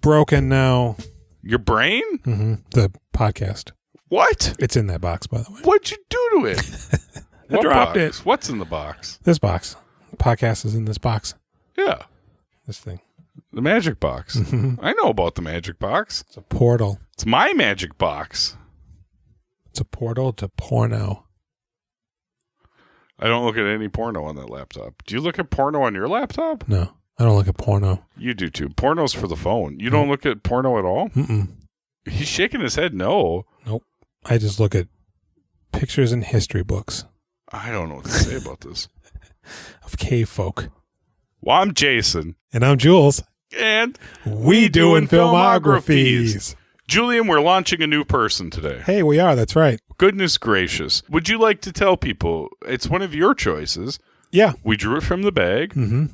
broken now. Your brain? Mm-hmm. The podcast. What? It's in that box, by the way. What'd you do to it? I dropped it. What's in the box? This box. Podcast is in this box. Yeah. This thing. The magic box. Mm-hmm. I know about the magic box. It's a portal. It's my magic box. It's a portal to porno. I don't look at any porno on that laptop. Do you look at porno on your laptop? No, I don't look at porno. You do too. Porno's for the phone. You don't look at porno at all? Mm-mm. He's shaking his head no. Nope. I just look at pictures and history books. I don't know what to say about this. Of cave folk. Well, I'm Jason. And I'm Jules. And we doing filmographies. Julian, we're launching a new person today. Hey, we are. That's right. Goodness gracious. Would you like to tell people, it's one of your choices. Yeah. We drew it from the bag. Mm-hmm.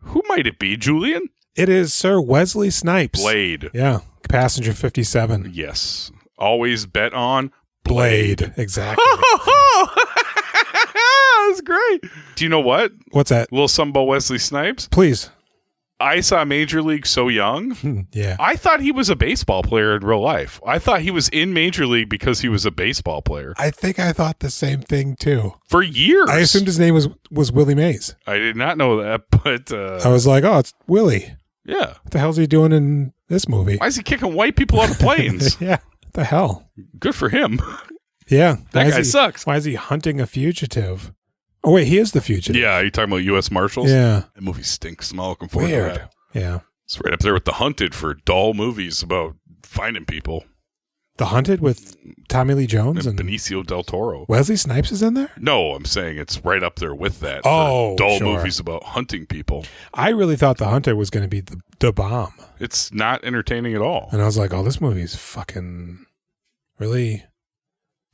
Who might it be, Julian? It is Sir Wesley Snipes. Blade. Yeah. Passenger 57. Yes. Always bet on Blade. Exactly. That's great. Do you know what? What's that? A little something about Wesley Snipes. Please. I saw Major League so young. Yeah. I thought he was a baseball player in real life. I thought he was in Major League because he was a baseball player. I think I thought the same thing, too. For years. I assumed his name was Willie Mays. I did not know that, but... I was like, oh, it's Willie. Yeah. What the hell's he doing in this movie? Why is he kicking white people out of planes? Yeah. What the hell? Good for him. Yeah. That guy sucks. Why is he hunting a fugitive? Oh, wait, he is the fugitive. Yeah, are you talking about U.S. Marshals? Yeah. That movie stinks. I'm all looking forward to Weird. that. Yeah. It's right up there with The Hunted for dull movies about finding people. The Hunted with Tommy Lee Jones and Benicio del Toro. Wesley Snipes is in there? No, I'm saying it's right up there with that. Oh, for dull sure. movies about hunting people. I really thought The Hunted was going to be the bomb. It's not entertaining at all. And I was like, oh, this movie's fucking really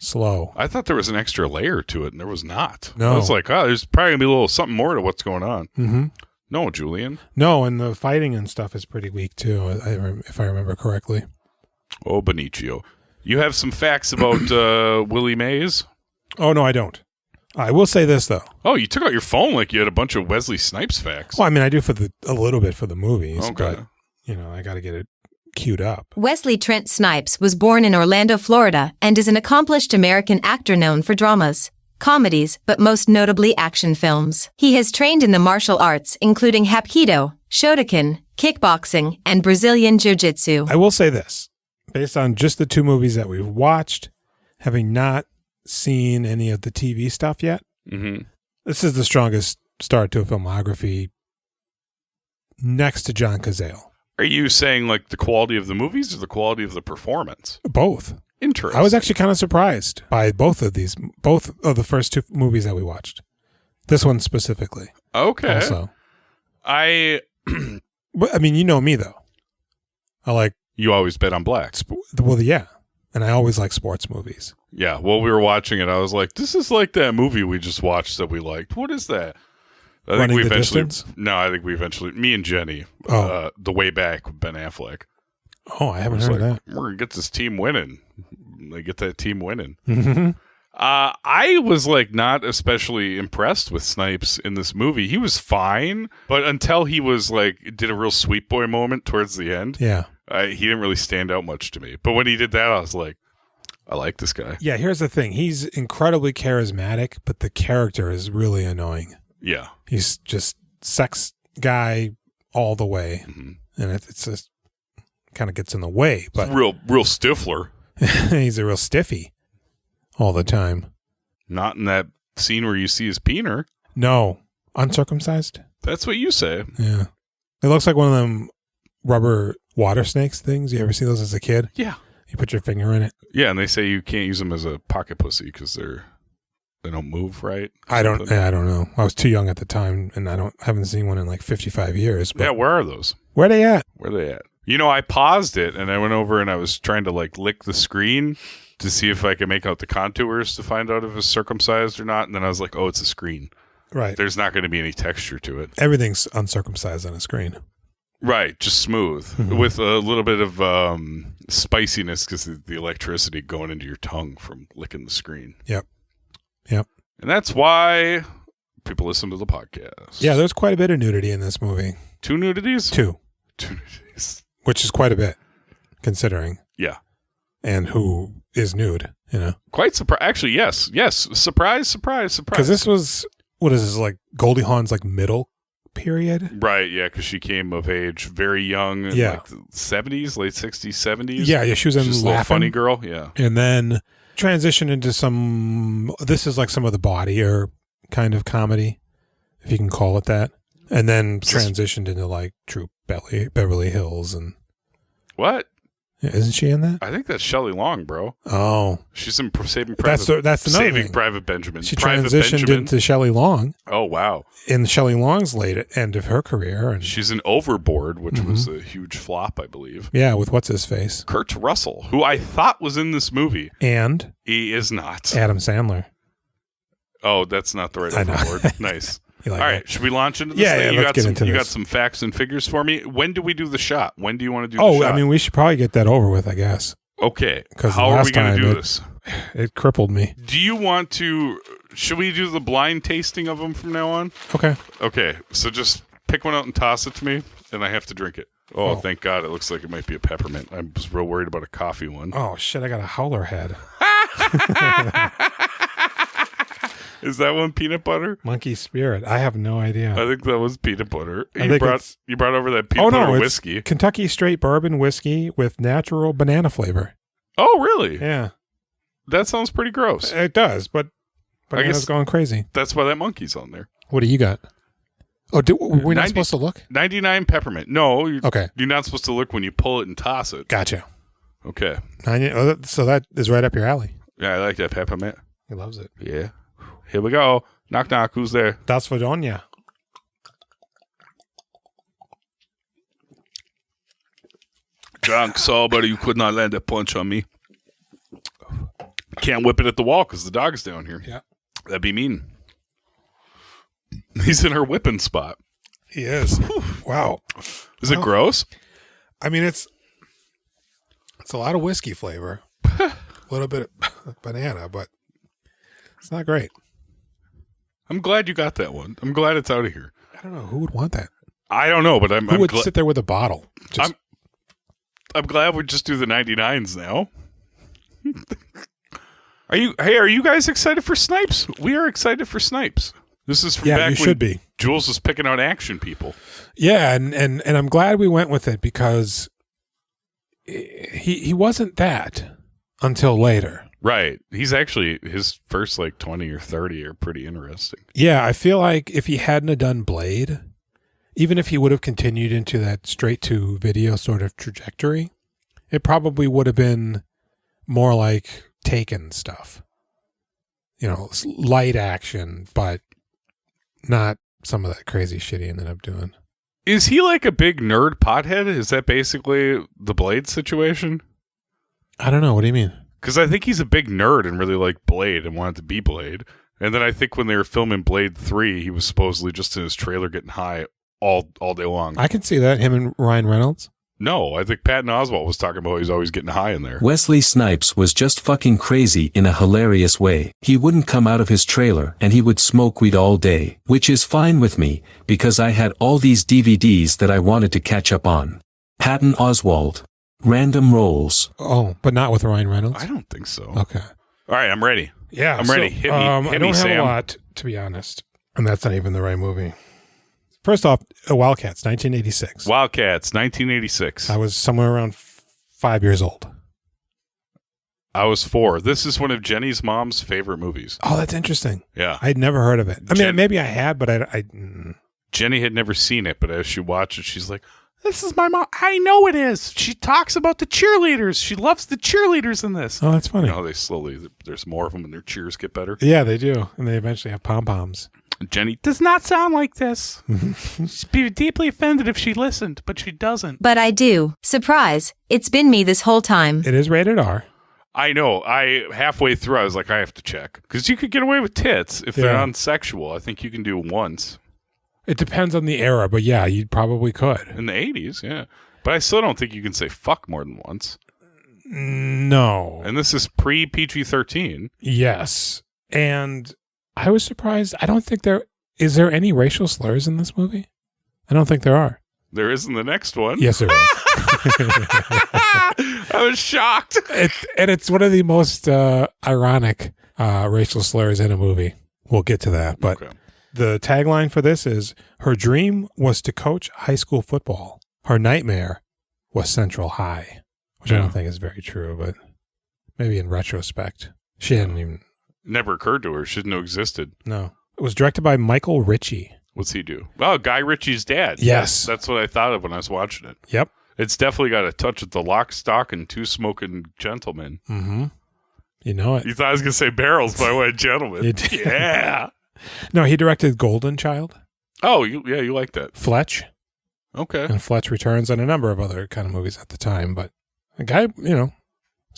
slow. I thought there was an extra layer to it, and there was not. No. I was like, oh, there's probably going to be a little something more to what's going on. Mm-hmm. No, Julian. No, and the fighting and stuff is pretty weak, too, if I remember correctly. Oh, Benicio. You have some facts about Willie Mays? Oh, no, I don't. I will say this, though. Oh, you took out your phone like you had a bunch of Wesley Snipes facts. Well, I mean, I do a little bit for the movies, Okay. but, I got to get it queued up. Wesley Trent Snipes was born in Orlando, Florida, and is an accomplished American actor known for dramas, comedies, but most notably action films. He has trained in the martial arts, including Hapkido, Shotokan, kickboxing, and Brazilian Jiu-Jitsu. I will say this. Based on just the two movies that we've watched, having not seen any of the TV stuff yet, This is the strongest start to a filmography next to John Cazale. Are you saying like the quality of the movies or the quality of the performance? Both. Interesting. I was actually kind of surprised by both of the first two movies that we watched. This one specifically. Okay. Also. But, I mean, you know me, though. I like... You always bet on black. Well, yeah. And I always like sports movies. Yeah. While we were watching it, I was like, this is like that movie we just watched that we liked. What is that? I think we eventually... Me and Jenny. The Way Back with Ben Affleck. Oh, I haven't heard of that. We're going to get this team winning. They get that team winning. Mm-hmm. I was like not especially impressed with Snipes in this movie. He was fine, but until he was like did a real sweet boy moment towards the end, yeah, he didn't really stand out much to me. But when he did that, I was like, I like this guy. Yeah, here's the thing: he's incredibly charismatic, but the character is really annoying. Yeah, he's just sex guy all the way, and it's just kind of gets in the way. But real stifler. He's a real stiffy. All the time. Not in that scene where you see his peener. No. Uncircumcised? That's what you say. Yeah. It looks like one of them rubber water snakes things. You ever see those as a kid? Yeah. You put your finger in it. Yeah, and they say you can't use them as a pocket pussy because they don't move right. I don't know. I was too young at the time, and haven't seen one in like 55 years. But yeah, where are those? Where are they at? I paused it, and I went over and I was trying to like lick the screen to see if I could make out the contours to find out if it's circumcised or not. And then I was like, oh, it's a screen. Right. There's not going to be any texture to it. Everything's uncircumcised on a screen. Right. Just smooth with a little bit of spiciness because of the electricity going into your tongue from licking the screen. Yep. And that's why people listen to the podcast. Yeah, there's quite a bit of nudity in this movie. 2 nudities? 2. 2 nudities. which is quite a bit, considering. Yeah. And who is nude, you know? Quite surprised. Actually, yes. Yes. Surprise. Because this was, what is this, like Goldie Hawn's like middle period? Right, yeah, because she came of age very young in like the 70s, late 60s, 70s. Yeah, she was in Just a little funny girl, yeah. And then transitioned into this is like some of the bodier kind of comedy, if you can call it that. And then transitioned into like true Beverly Hills and... What? Yeah, isn't she in that? I think that's Shelley Long, bro. Oh. She's in Saving Private Saving Benjamin. She transitioned into Shelley Long. Oh, wow. In Shelley Long's late end of her career. And she's in Overboard, which was a huge flop, I believe. Yeah, with what's-his-face? Kurt Russell, who I thought was in this movie. And? He is not. Adam Sandler. Oh, that's not the right Overboard. Nice. All right, should we launch into this thing? Yeah, let's get into this. You got some facts and figures for me? When do we do the shot? When do you want to do the shot? I mean, we should probably get that over with, I guess. Okay. How are we going to do this? It crippled me. Do you want to... Should we do the blind tasting of them from now on? Okay. Okay, so just pick one out and toss it to me, and I have to drink it. Oh, thank God. It looks like it might be a peppermint. I was real worried about a coffee one. Oh, shit. I got a howler head. Is that one peanut butter? Monkey Spirit. I have no idea. I think that was peanut butter. You brought over that peanut butter whiskey. Kentucky straight bourbon whiskey with natural banana flavor. Oh, really? Yeah. That sounds pretty gross. It does, but banana's going crazy. That's why that monkey's on there. What do you got? Oh, we're not supposed to look? 99 peppermint. No. Okay. You're not supposed to look when you pull it and toss it. Gotcha. Okay. So that is right up your alley. Yeah, I like that peppermint. He loves it. Yeah. Here we go. Knock, knock. Who's there? Das Verdonia. Drunk, so, but you could not land a punch on me. Can't whip it at the wall because the dog's down here. Yeah. That'd be mean. He's in her whipping spot. He is. Wow. Is it gross? I mean, it's a lot of whiskey flavor. A little bit of banana, but it's not great. I'm glad you got that one. I'm glad it's out of here. I don't know. Who would want that? I don't know, but Who would sit there with a bottle? I'm glad we just do the 99s now. Are you guys excited for Snipes? We are excited for Snipes. This is from back when Jules was picking out action people. Yeah, and I'm glad we went with it because he wasn't that until later. Right. He's actually, his first like 20 or 30 are pretty interesting. Yeah, I feel like if he hadn't have done Blade, even if he would have continued into that straight to video sort of trajectory, it probably would have been more like Taken stuff. You know, light action, but not some of that crazy shit he ended up doing. Is he like a big nerd pothead? Is that basically the Blade situation? I don't know. What do you mean? Because I think he's a big nerd and really liked Blade and wanted to be Blade. And then I think when they were filming Blade 3, he was supposedly just in his trailer getting high all day long. I can see that. Him and Ryan Reynolds. No, I think Patton Oswalt was talking about he's always getting high in there. Wesley Snipes was just fucking crazy in a hilarious way. He wouldn't come out of his trailer and he would smoke weed all day, which is fine with me, because I had all these DVDs that I wanted to catch up on. Patton Oswalt. Random roles. Oh, but not with Ryan Reynolds? I don't think so. Okay. All right, I'm ready. Yeah. I'm ready. Hit me, I don't have Sam. a lot, to be honest. And that's not even the right movie. First off, Wildcats, 1986. Wildcats, 1986. I was somewhere around 5 years old. I was 4. This is one of Jenny's mom's favorite movies. Oh, that's interesting. Yeah. I'd never heard of it. I mean, maybe I had, but I Jenny had never seen it, but as she watched it, she's like, this is my mom. I know it is. She talks about the cheerleaders. She loves the cheerleaders in this. Oh, that's funny. You know, they slowly, there's more of them and their cheers get better. Yeah, they do. And they eventually have pom-poms. Jenny does not sound like this. She'd be deeply offended if she listened, but she doesn't. But I do. Surprise. It's been me this whole time. It is rated R. I know. Halfway through, I was like, I have to check. Because you could get away with tits if they're non-sexual. I think you can do once. It depends on the era, but yeah, you probably could. In the 80s, yeah. But I still don't think you can say fuck more than once. No. And this is pre-PG-13. Yes. And I was surprised. I don't think is there any racial slurs in this movie? I don't think there are. There is in the next one. Yes, there is. I was shocked. It's one of the most ironic racial slurs in a movie. We'll get to that. But the tagline for this is, her dream was to coach high school football. Her nightmare was Central High, which I don't think is very true, but maybe in retrospect. She hadn't even... Never occurred to her. She didn't know existed. No. It was directed by Michael Ritchie. What's he do? Oh, Guy Ritchie's dad. Yes. That's what I thought of when I was watching it. Yep. It's definitely got a touch of the Lock, Stock, and Two Smoking Gentlemen. Mm-hmm. You know it. You thought I was going to say Barrels by way of Gentlemen. Yeah. No, he directed Golden Child. Oh, you like that. Fletch. Okay. And Fletch Returns and a number of other kind of movies at the time. But the guy, was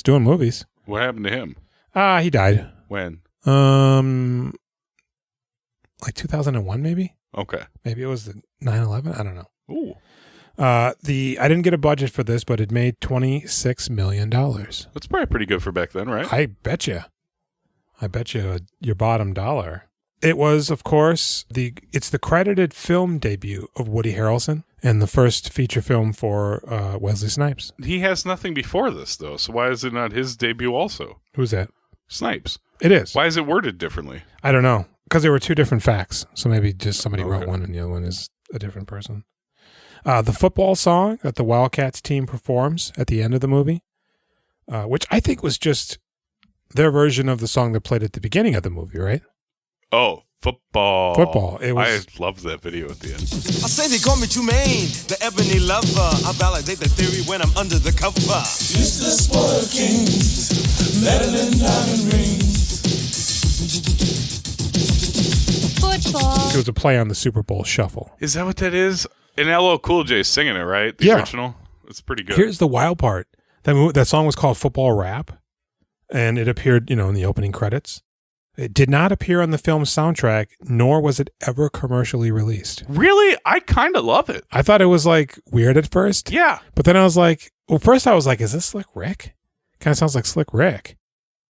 doing movies. What happened to him? He died. When? Like 2001, maybe? Okay. Maybe it was the 9/11. I don't know. Ooh. I didn't get a budget for this, but it made $26 million. That's probably pretty good for back then, right? I bet you your bottom dollar. It was, of course, it's the credited film debut of Woody Harrelson and the first feature film for Wesley Snipes. He has nothing before this, though, so why is it not his debut also? Who's that? Snipes. It is. Why is it worded differently? I don't know. Because there were two different facts. So maybe just somebody wrote one and the other one is a different person. The football song that the Wildcats team performs at the end of the movie, which I think was just their version of the song that played at the beginning of the movie, right? Oh, football. Football. I loved that video at the end. I say they call me Trumaine, the ebony lover. I validate the theory when I'm under the cover. Used to spoil kings, meddling diamond rings. It was a play on the Super Bowl Shuffle. Is that what that is? And LL Cool J singing it, right? The original? It's pretty good. Here's the wild part. That song was called Football Rap, and it appeared, in the opening credits. It did not appear on the film's soundtrack, nor was it ever commercially released. Really? I kind of love it. I thought it was weird at first. Yeah. But then I was like, first I was like, is this Slick Rick? Kind of sounds like Slick Rick.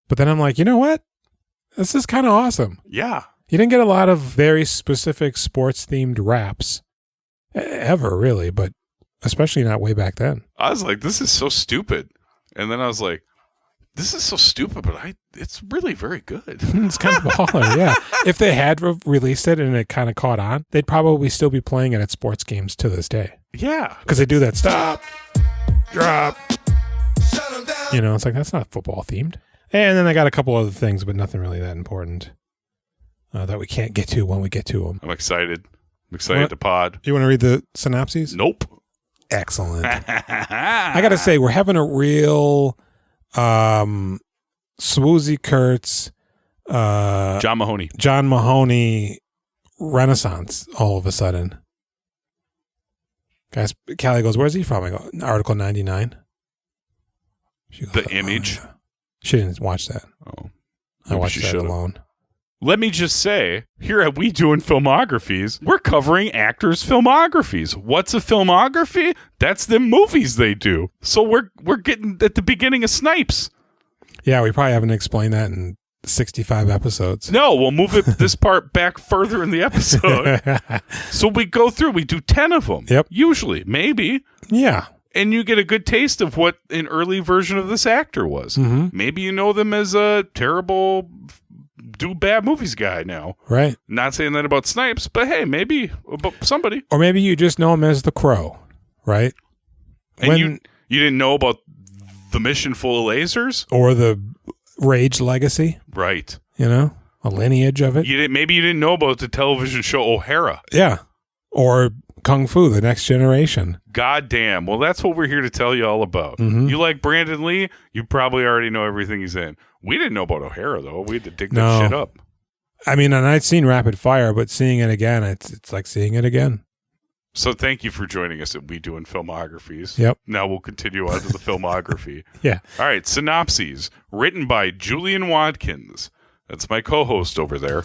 But then I'm like, you know what? This is kind of awesome. Yeah. You didn't get a lot of very specific sports-themed raps ever, really, but especially not way back then. I was like, this is so stupid. And then I was like, this is so stupid, but it's really very good. It's kind of baller, yeah. If they had released it and it kind of caught on, they'd probably still be playing it at sports games to this day. Yeah. Because they do that stop, drop. It's like, that's not football themed. And then I got a couple other things, but nothing really that important that we can't get to when we get to them. I'm excited. To pod. You want to read the synopses? Nope. Excellent. I got to say, we're having a real Swoozie Kurtz, John Mahoney renaissance all of a sudden. Guys, Callie goes, where's he from? I go, Article 99. She goes, The Image. Yeah. She didn't watch that. Oh, I watched that alone. Let me just say, here at We Doing Filmographies, we're covering actors' filmographies. What's a filmography? That's the movies they do. So we're getting at the beginning of Snipes. Yeah, we probably haven't explained that in 65 episodes. No, we'll move this part back further in the episode. So we go through, we do 10 of them. Yep. Usually, maybe. Yeah. And you get a good taste of what an early version of this actor was. Mm-hmm. Maybe you know them as a terrible do bad movies guy now. Right. Not saying that about Snipes, but hey, maybe about somebody. Or maybe you just know him as the Crow, right? And you didn't know about The Mission Full of Lasers? Or the Rage Legacy. Right. A lineage of it. Maybe you didn't know about the television show O'Hara. Yeah. Or Kung Fu, The Next Generation. God damn. Well, that's what we're here to tell you all about. Mm-hmm. You like Brandon Lee? You probably already know everything he's in. We didn't know about O'Hara, though. We had to dig that shit up. I mean, and I'd seen Rapid Fire, but seeing it again, it's like seeing it again. So thank you for joining us at We Doing Filmographies. Yep. Now we'll continue on to the filmography. Yeah. All right. Synopses. Written by Julian Watkins. That's my co-host over there.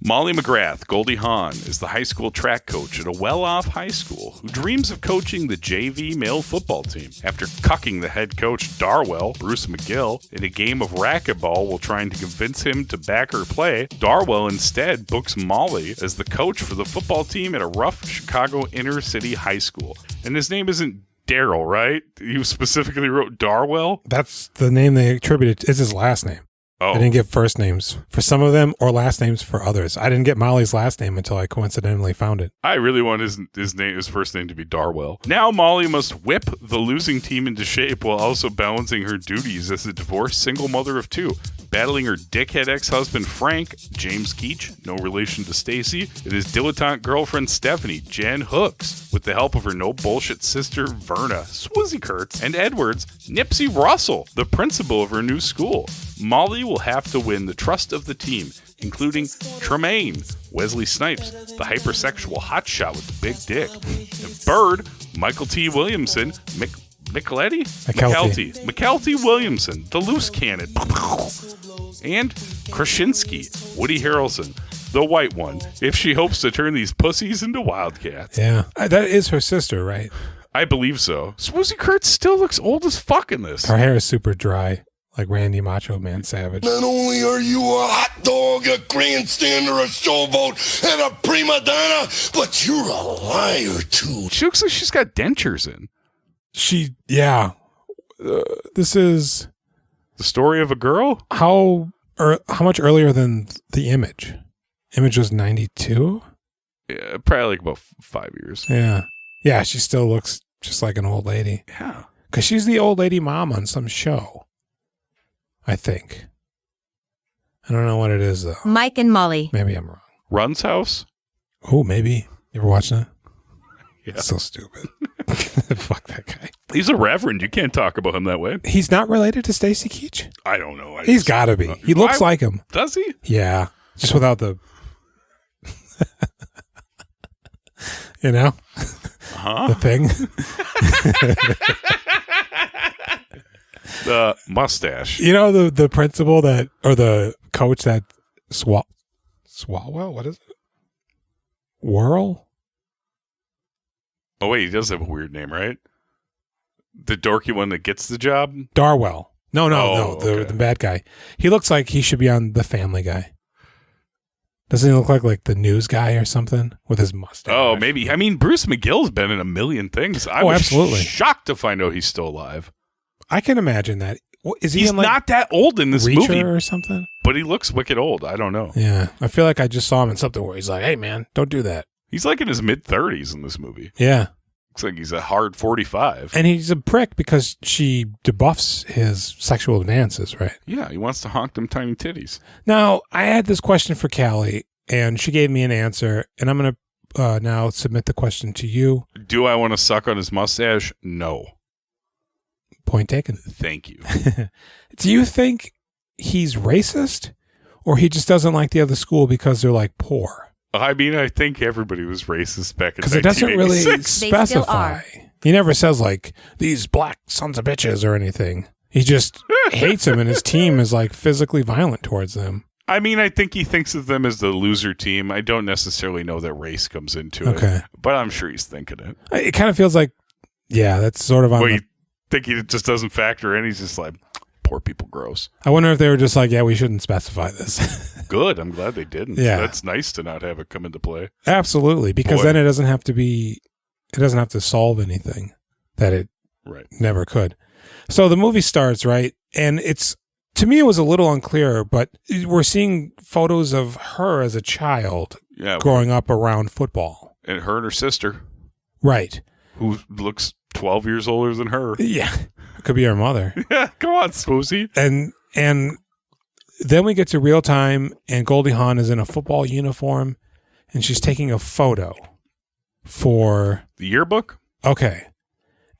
Molly McGrath, Goldie Hawn, is the high school track coach at a well-off high school who dreams of coaching the JV male football team. After cucking the head coach, Darwell, Bruce McGill, in a game of racquetball while trying to convince him to back her play, Darwell instead books Molly as the coach for the football team at a rough Chicago inner-city high school. And his name isn't Daryl, right? You specifically wrote Darwell? That's the name they attributed. It's his last name. Oh. I didn't get first names for some of them or last names for others. I didn't get Molly's last name until I coincidentally found it. I really want his first name to be Darwell. Now Molly must whip the losing team into shape while also balancing her duties as a divorced single mother of two. Battling her dickhead ex-husband Frank, James Keach, no relation to Stacy, and his dilettante girlfriend Stephanie, Jan Hooks, with the help of her no-bullshit sister Verna, Swizzy Kurtz, and Edwards, Nipsey Russell, the principal of her new school. Molly will have to win the trust of the team, including Tremaine, Wesley Snipes, the hypersexual hotshot with the big dick, and Bird, Michael T. Williamson, McKelty Williamson, the loose cannon, and Krasinski, Woody Harrelson, the white one, if she hopes to turn these pussies into wildcats. Yeah. That is her sister, right? I believe so. Swizzy Kurtz still looks old as fuck in this. Her hair is super dry, like Randy Macho Man Savage. Not only are you a hot dog, a grandstander, a showboat, and a prima donna, but you're a liar, too. She looks like she's got dentures in. This is the story of a girl. How much earlier than The Image? Image was 92. Yeah, probably like about 5 years. Yeah. She still looks just like an old lady. Yeah, because she's the old lady mom on some show, I think. I don't know what it is though. Mike and Molly. Maybe I'm wrong. Run's House. Oh, maybe. You ever watch that? Yeah. So stupid. Fuck that guy. He's a reverend. You can't talk about him that way. He's not related to Stacy Keach? I don't know. He's got to be. He looks like him. Does he? Yeah. Just without the... you know? Uh-huh. The thing. The mustache. You know the principal that... Or the coach that... Swalwell? What is it? Whirl? Oh, wait, he does have a weird name, right? The dorky one that gets the job? Darwell. No, okay. the bad guy. He looks like he should be on The Family Guy. Doesn't he look like the news guy or something with his mustache? Oh, maybe. I mean, Bruce McGill's been in a million things. I was absolutely shocked to find out he's still alive. I can imagine that. Is he He's not that old in this Reacher movie or something? But he looks wicked old. I don't know. Yeah. I feel like I just saw him in something where he's like, hey, man, don't do that. He's like in his mid-30s in this movie. Yeah. Looks like he's a hard 45. And he's a prick because she debuffs his sexual advances, right? Yeah, he wants to honk them tiny titties. Now, I had this question for Callie, and she gave me an answer, and I'm going to now submit the question to you. Do I want to suck on his mustache? No. Point taken. Thank you. Do you think he's racist, or he just doesn't like the other school because they're like poor? I mean, I think everybody was racist back in 1986. Because it doesn't really They still specify. are. He never says like these black sons of bitches or anything. He just hates them, and his team is like physically violent towards them. I mean, I think he thinks of them as the loser team. I don't necessarily know that race comes into it, but I'm sure he's thinking it. It kind of feels like, yeah, that's sort of on. Well, you think he just doesn't factor in? He's just like, poor people gross. I wonder if they were just like, yeah, we shouldn't specify this. Good. I'm glad they didn't. Yeah. That's nice to not have it come into play. Absolutely, because then it doesn't have to solve anything that it never could. So the movie starts, right? And to me, it was a little unclear, but we're seeing photos of her as a child growing up around football. And her and her sister. Right. Who looks 12 years older than her. Yeah. Could be her mother. Yeah, come on, Swoozy. And then we get to real time, and Goldie Hawn is in a football uniform, and she's taking a photo for the yearbook. Okay.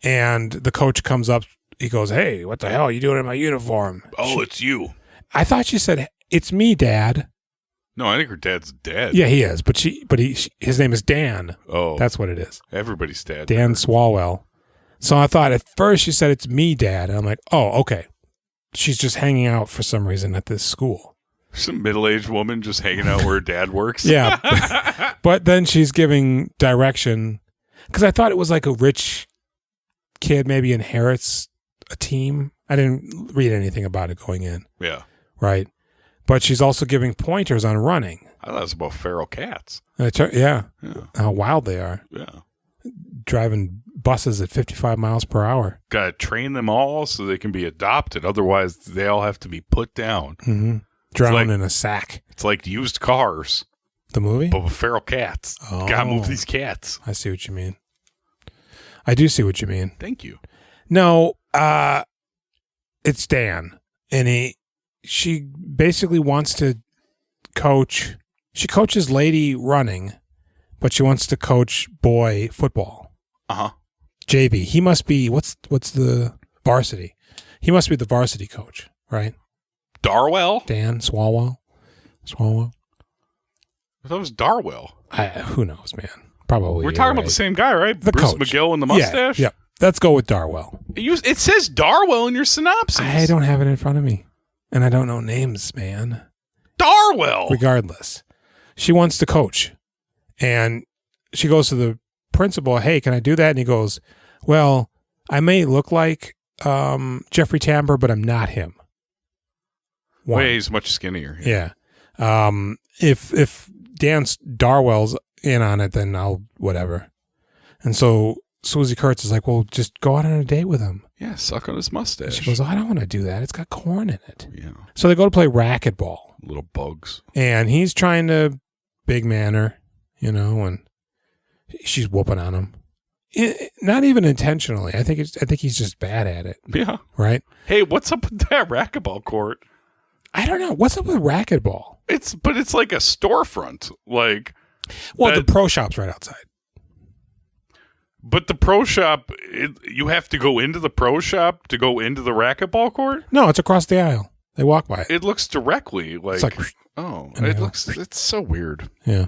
And the coach comes up. He goes, hey, what the hell are you doing in my uniform? Oh, it's you. I thought she said, it's me, Dad. No, I think her dad's dead. Yeah, he is. But his name is Dan. Oh. That's what it is. Everybody's dad. Dan Swalwell. So I thought at first she said, it's me, Dad. And I'm like, oh, okay. She's just hanging out for some reason at this school. Some middle-aged woman just hanging out where her dad works. Yeah. But then she's giving direction. Because I thought it was like a rich kid maybe inherits a team. I didn't read anything about it going in. Yeah. Right. But she's also giving pointers on running. I thought it was about feral cats. Yeah. How wild they are. Yeah. Driving buses at 55 miles per hour. Got to train them all so they can be adopted. Otherwise, they all have to be put down. Mm-hmm. Drowned in a sack. It's like used cars. The movie? But with feral cats. Oh. Gotta move these cats. I see what you mean. I do see what you mean. Thank you. No, it's Dan. And she basically wants to coach. She coaches lady running, but she wants to coach boy football. Uh-huh. JV. He must be, what's the varsity? He must be the varsity coach, right? Darwell? Dan Swalwell? I thought it was Darwell. Who knows, man? Probably. We're talking about the same guy, right? The Bruce coach. McGill and the mustache? Yeah. Let's go with Darwell. It says Darwell in your synopsis. I don't have it in front of me. And I don't know names, man. Darwell! Regardless. She wants to coach. And she goes to the principal, hey, can I do that? And he goes, well, I may look like Jeffrey Tambor, but I'm not him. Wait, he's much skinnier. Yeah. If Dan Darwell's in on it, then I'll whatever. And so Susie Kurtz is like, well, just go out on a date with him. Yeah, suck on his mustache. She goes, oh, I don't want to do that. It's got corn in it. Yeah. So they go to play racquetball. Little bugs. And he's trying to big man her, and she's whooping on him. Not even intentionally. I think he's just bad at it. Yeah. Right? Hey, what's up with that racquetball court? I don't know. What's up with racquetball? It's like a storefront. The pro shop's right outside. But the pro shop, you have to go into the pro shop to go into the racquetball court? No, it's across the aisle. They walk by it. It looks directly it's like it's so weird. Yeah.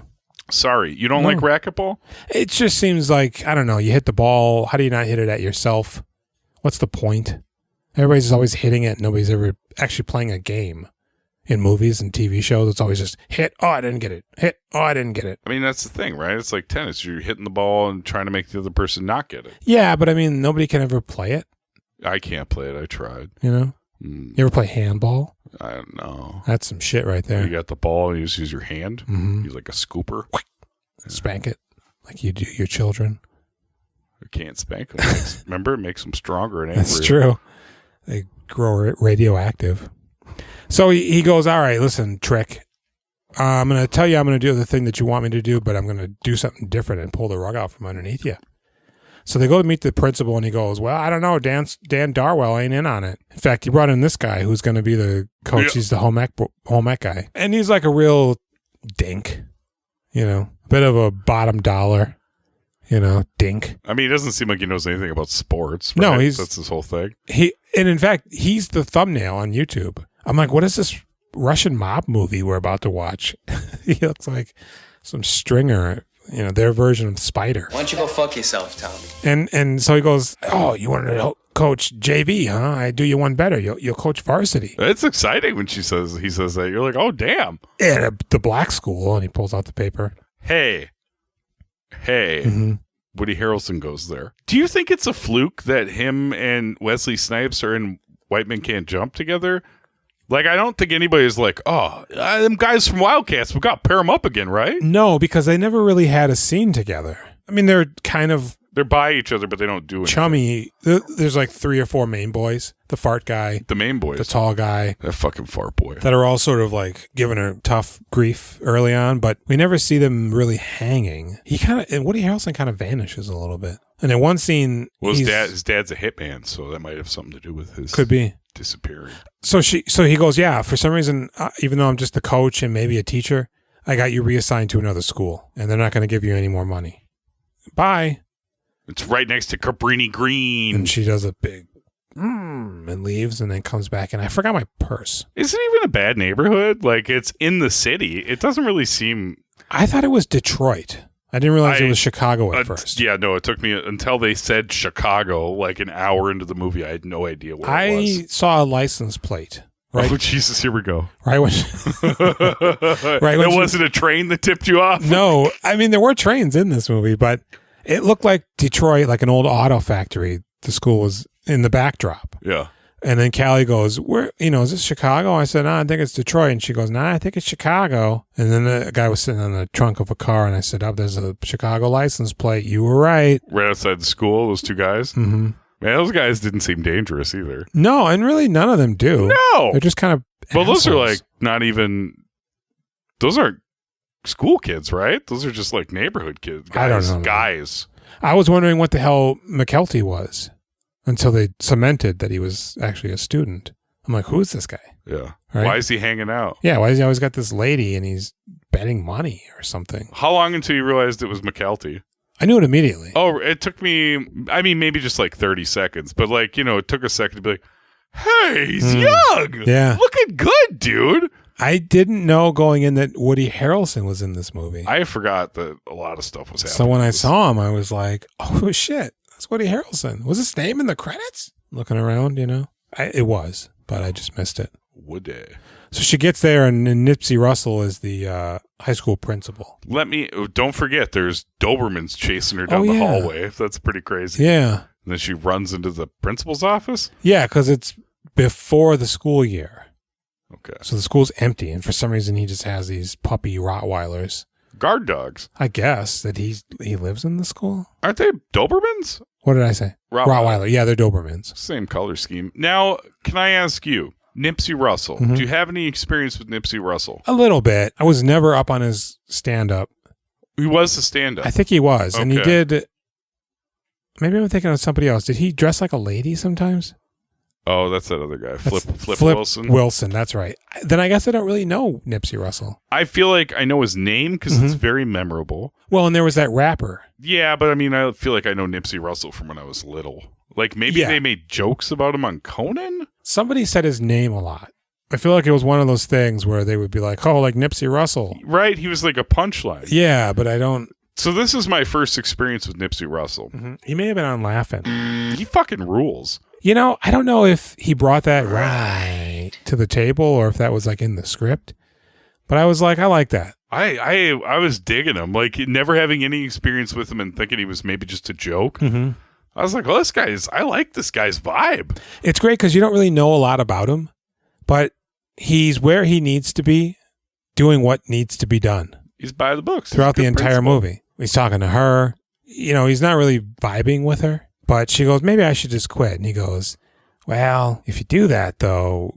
Sorry, you don't like racquetball? It just seems like, I don't know, you hit the ball. How do you not hit it at yourself? What's the point? Everybody's always hitting it. Nobody's ever actually playing a game. In movies and TV shows, it's always just hit. Oh, I didn't get it. Hit. Oh, I didn't get it. I mean, that's the thing, right? It's like tennis. You're hitting the ball and trying to make the other person not get it. Yeah, but I mean, nobody can ever play it. I can't play it. I tried. You ever play handball? I don't know. That's some shit right there. You got the ball and you just use your hand. Mm-hmm. Use like a scooper. Spank it like you do your children. You can't spank them. Remember, it makes them stronger and angrier. That's true. They grow radioactive. So he goes, all right, listen, Trick. I'm going to tell you I'm going to do the thing that you want me to do, but I'm going to do something different and pull the rug out from underneath you. So they go to meet the principal, and he goes, well, I don't know. Dan Darwell ain't in on it. In fact, he brought in this guy who's going to be the coach. Yeah. He's the home ec guy. And he's like a real dink, a bit of a bottom dollar, dink. I mean, he doesn't seem like he knows anything about sports. Right? No, that's his whole thing. And in fact, he's the thumbnail on YouTube. I'm like, what is this Russian mob movie we're about to watch? He looks like some stringer, their version of Spider. Why don't you go fuck yourself, Tommy? And so he goes, oh, you want to coach JV, huh? I do you one better. You'll coach varsity. It's exciting when he says that. You're like, oh, damn. Yeah, the black school, and he pulls out the paper. Hey. Mm-hmm. Woody Harrelson goes there. Do you think it's a fluke that him and Wesley Snipes are in White Men Can't Jump together? I don't think anybody's like, oh, them guys from Wildcats, we got to pair them up again, right? No, because they never really had a scene together. I mean, they're by each other, but they don't do anything. Chummy. There's like 3 or 4 main boys. The fart guy. The main boys. The tall guy. That fucking fart boy. That are all sort of like giving her tough grief early on, but we never see them really hanging. And Woody Harrelson kind of vanishes a little bit. And in one scene... Well, his dad's a hitman, so that might have something to do with his... Could be. Disappearing. So he goes, yeah, for some reason, even though I'm just the coach and maybe a teacher, I got you reassigned to another school, and they're not going to give you any more money. Bye. It's right next to Cabrini Green. And she does a big and leaves, and then comes back, and I forgot my purse. Is it even a bad neighborhood? It's in the city. It doesn't really seem... I thought it was Detroit. I didn't realize it was Chicago at first. Yeah, no, it took me until they said Chicago, an hour into the movie. I had no idea where it was. I saw a license plate Right? Oh, Jesus, here we go. Right when, it wasn't a train that tipped you off? No. I mean, there were trains in this movie, but it looked like Detroit, like an old auto factory. The school was in the backdrop. Yeah. And then Callie goes, "Where? Is this Chicago?" I said, "No, I think it's Detroit." And she goes, "No, I think it's Chicago." And then the guy was sitting on the trunk of a car, and I said, "Oh, there's a Chicago license plate. You were right." Right outside the school, those two guys? Mm-hmm. Man, those guys didn't seem dangerous either. No, and really none of them do. No. They're just kind of Well, assholes. those are like not even... Those aren't school kids, right? Those are just like neighborhood kids. Guys, I don't know. Guys. I was wondering what the hell McKelty was until they cemented that he was actually a student. I'm like, who's this guy? Yeah. Right? Why is he hanging out? Yeah, why has he always got this lady and he's betting money or something? How long until you realized it was McKelty? I knew it immediately. Oh, it took me, I mean, maybe just like 30 seconds, but like, it took a second to be like, hey, he's young. Yeah. Looking good, dude. I didn't know going in that Woody Harrelson was in this movie. I forgot that a lot of stuff was happening. So when I saw him, I was like, oh shit, that's Woody Harrelson. Was his name in the credits? Looking around, it was, but I just missed it. Woody. So she gets there, and Nipsey Russell is the high school principal. Don't forget, there's Dobermans chasing her down the hallway. That's pretty crazy. Yeah. And then she runs into the principal's office? Yeah, because it's before the school year. Okay. So the school's empty, and for some reason he just has these puppy Rottweilers. Guard dogs. I guess that he lives in the school. Aren't they Dobermans? What did I say? Rottweiler. Yeah, they're Dobermans. Same color scheme. Now, can I ask you, Nipsey Russell, do you have any experience with Nipsey Russell? A little bit. I was never up on his stand-up. He was a stand-up. I think he was. Okay. And he did... Maybe I'm thinking of somebody else. Did he dress like a lady sometimes? Oh, that's that other guy. Flip Wilson? Wilson, that's right. Then I guess I don't really know Nipsey Russell. I feel like I know his name because it's very memorable. Well, and there was that rapper. Yeah, but I mean, I feel like I know Nipsey Russell from when I was little. Like maybe they made jokes about him on Conan? Somebody said his name a lot. I feel like it was one of those things where they would be like, oh, like Nipsey Russell. Right, he was like a punchline. Yeah, but I don't... So this is my first experience with Nipsey Russell. He may have been on Laughing. He fucking rules. I don't know if he brought that right to the table or if that was like in the script, but I was like, I like that. I was digging him, like never having any experience with him and thinking he was maybe just a joke. I was like, oh, I like this guy's vibe. It's great because you don't really know a lot about him, but he's where he needs to be doing what needs to be done. He's by the books. Throughout the entire movie. He's talking to her. He's not really vibing with her. But she goes, maybe I should just quit. And he goes, well, if you do that, though,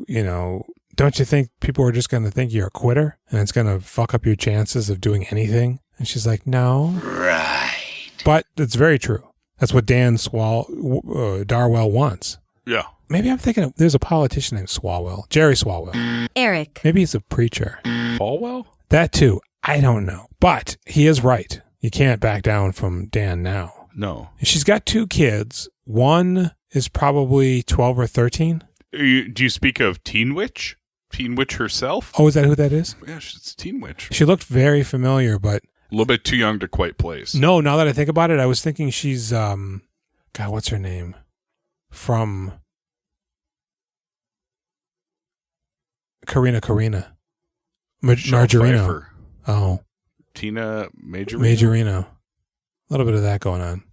don't you think people are just going to think you're a quitter? And it's going to fuck up your chances of doing anything? And she's like, no. Right. But it's very true. That's what Dan Darwell wants. Yeah. Maybe I'm thinking there's a politician named Swalwell. Jerry Swalwell. Eric. Maybe he's a preacher. Falwell? That too. I don't know. But he is right. You can't back down from Dan now. No. She's got 2 kids. One is probably 12 or 13. Do you speak of Teen Witch? Teen Witch herself? Oh, is that who that is? Yeah, it's Teen Witch. She looked very familiar, but... A little bit too young to quite place. No, now that I think about it, I was thinking she's... God, what's her name? From... Karina. Margarino. Pfeiffer. Oh. Tina Majorino? Majorino. A little bit of that going on.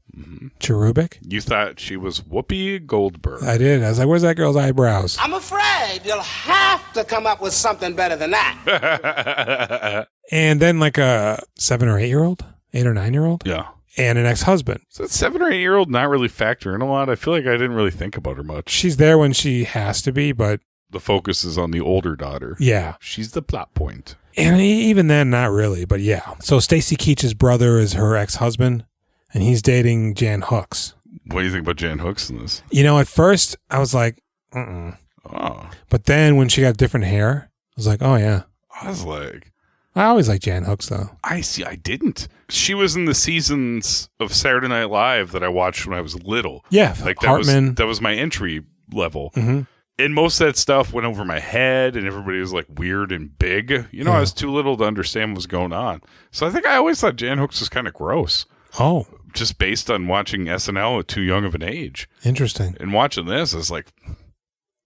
Cherubic? You thought she was Whoopi Goldberg. I did. I was like, where's that girl's eyebrows? I'm afraid you'll have to come up with something better than that. And then like a 7 or 8-year-old? 8 or 9-year-old? Yeah. And an ex-husband. So that 7 or 8-year-old not really factor in a lot. I feel like I didn't really think about her much. She's there when she has to be, but... The focus is on the older daughter. Yeah. She's the plot point. And even then, not really, but yeah. So Stacy Keach's brother is her ex-husband, and he's dating Jan Hooks. What do you think about Jan Hooks in this? At first, I was like, Oh. But then when she got different hair, I was like, oh, yeah. I was like... I always liked Jan Hooks, though. I didn't. She was in the seasons of Saturday Night Live that I watched when I was little. Yeah, like Hartman. That was my entry level. And most of that stuff went over my head, and everybody was like weird and big. I was too little to understand what was going on. So I think I always thought Jan Hooks was kind of gross. Oh. Just based on watching SNL at too young of an age. Interesting. And watching this, I was like,